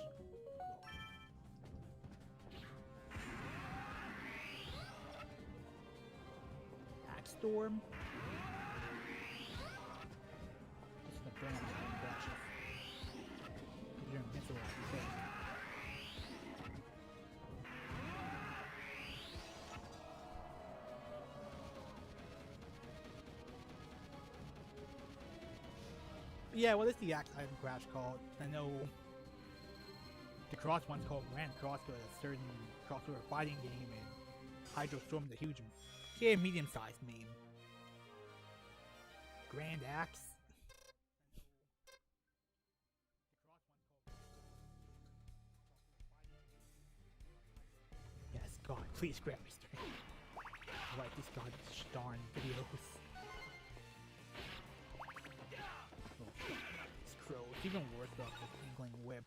Axe Storm? This is the brand item crashes. You're invincible, I think. Yeah, what is the axe item crash called? I know the cross one's called Grand Cross, but a certain crossover fighting game, and Hydro Storm is a huge, medium-sized meme. Grand Axe? Yes, God, please grab me straight. I like these goddamn darn videos. It's even worse though, this Inkling Whip.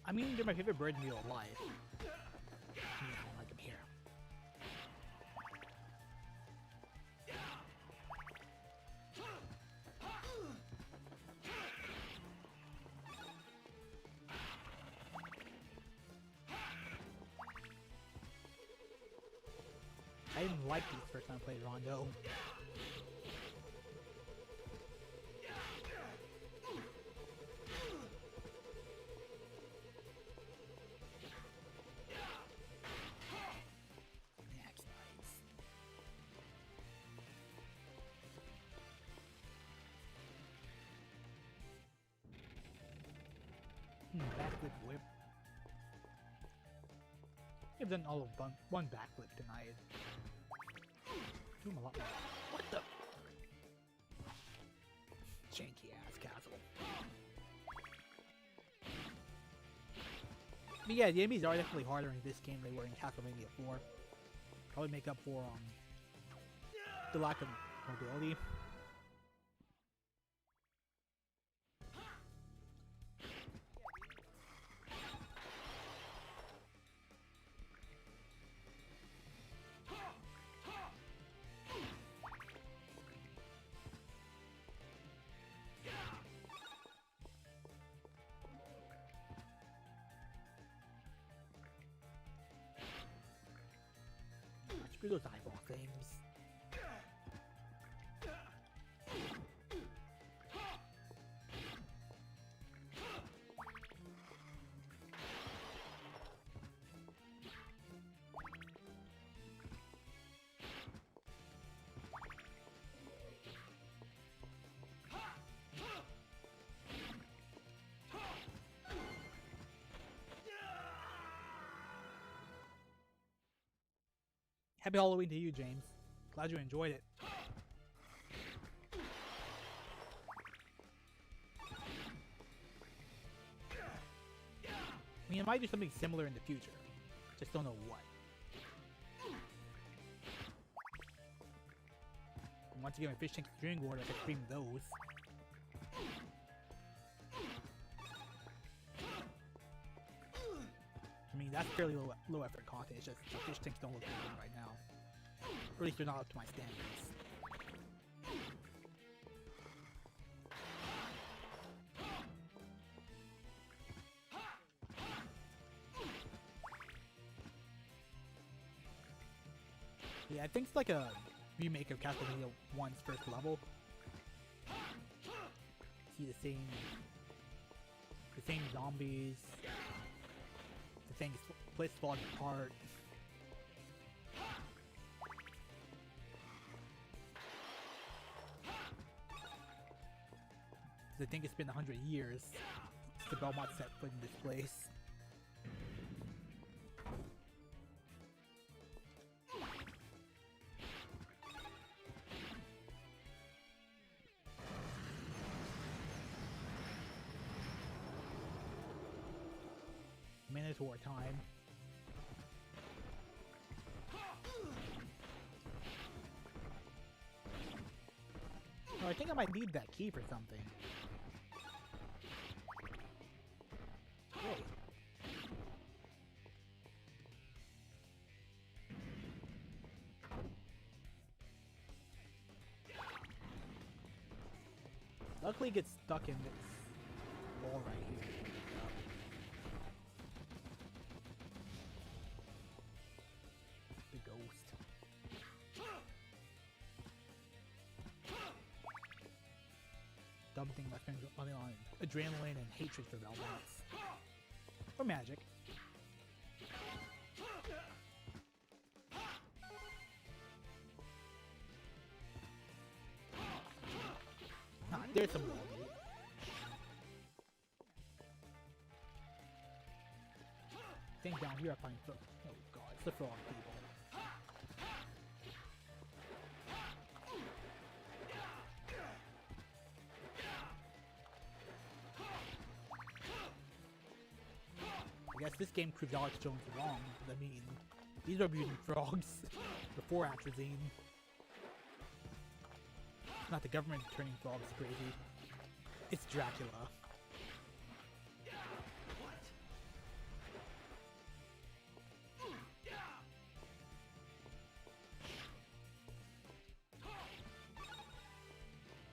I mean, they're my favorite bird in real life. Yeah, I don't like them here. I didn't like these first time I played Rondo. Backflip whip. I've done all of one backflip tonight. Do them a lot more. What the? Janky ass castle. But yeah, the enemies are definitely harder in this game than they were in Castlevania 4. Probably make up for the lack of mobility. Screw those eyeball things. Happy Halloween to you, James. Glad you enjoyed it. I mean, I might do something similar in the future. Just don't know what. And once again, my fish tank string water, I can stream those. I mean, that's fairly low effort content. It's just the fish tanks don't look good right now. Or at least they're not up to my standards. Yeah, I think it's like a remake of Castlevania 1's first level. See the same zombies. The thing place falling apart. I think it's been 100 years since the Belmont set foot in this place. Minotaur time. Oh, I think I might need that key for something. Wait. Luckily it gets stuck in this wall right here. The ghost. Dumb thing my friends are running on adrenaline and hatred for Belmonts. Or magic. Ah, there's some wall meat. Think down here I find the... Oh god, it's the frog people. I guess this game proves Alex Jones wrong. I mean, these are mutant frogs before atrazine. Not the government turning frogs crazy. It's Dracula.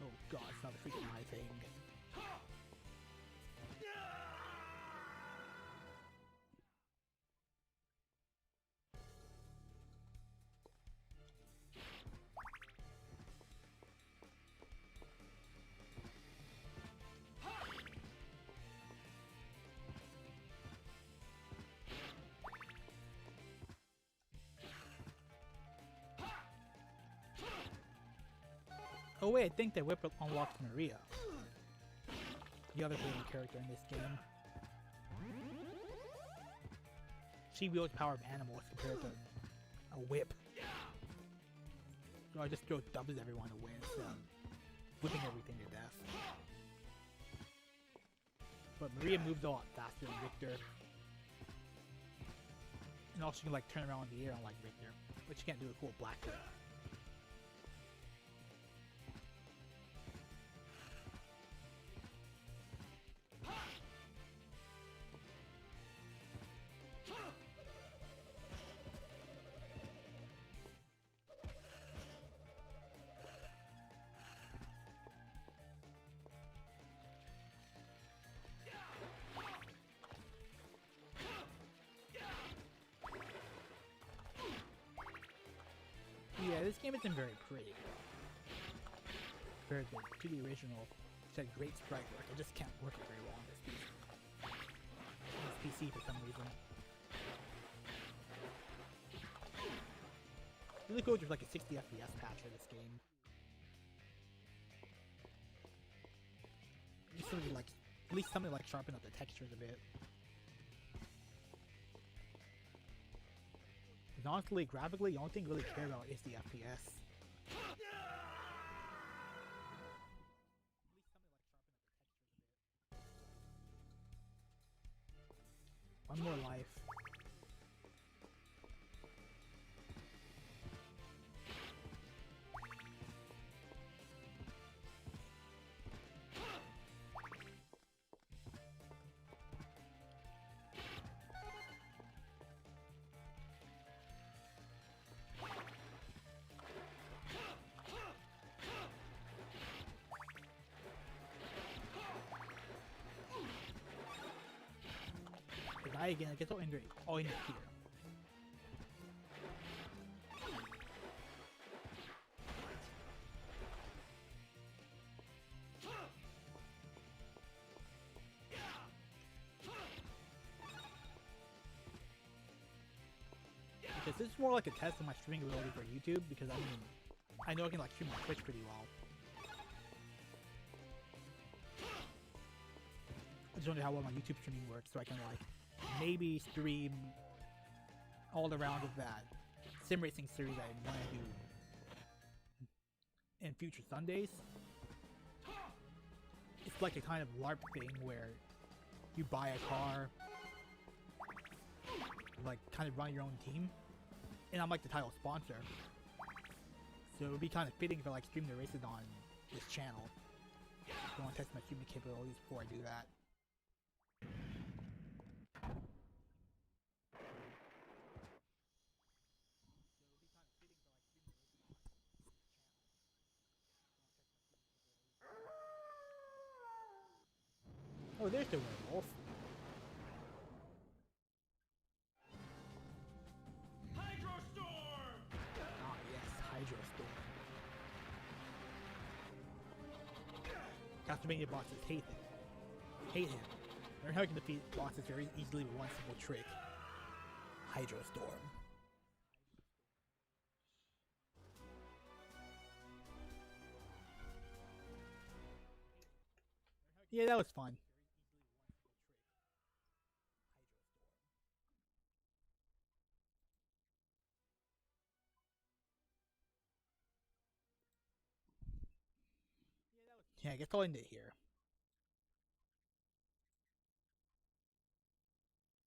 Oh god, it's not a freaking eye thing. Oh wait, I think that whip unlocks Maria. The other main character in this game. She wields power of animals compared to a whip. So I just throw dubs at everyone to win, so whipping everything to death. But Maria moves a lot faster than Victor. And also she can like turn around in the air unlike Victor, but she can't do a cool black whip. Yeah, this game isn't very pretty compared to the original. It's had great sprite work. I just can't work it very well on this PC. This PC for some reason. Really cool there's like a 60 FPS patch for this game. At least something like sharpen up the textures a bit. Because honestly, graphically, the only thing I really care about is the FPS. One more life. Die again, I guess I'll end it here. Because this is more like a test of my streaming ability for YouTube, because I mean, I know I can like stream on Twitch pretty well. I just wonder how well my YouTube streaming works, so I can like maybe stream all around of that sim racing series I want to do in future Sundays. It's like a kind of LARP thing where you buy a car, like kind of run your own team, and I'm like the title sponsor. So it would be kind of fitting to like stream the races on this channel. I want to test my streaming capabilities before I do that. Oh, there's the werewolf. Hydrostorm! Ah, yes, Hydrostorm. Castlevania bosses hate him. Learn how you can defeat bosses very easily with one simple trick. Hydrostorm. Yeah, that was fun. Yeah, I guess I'll end it here.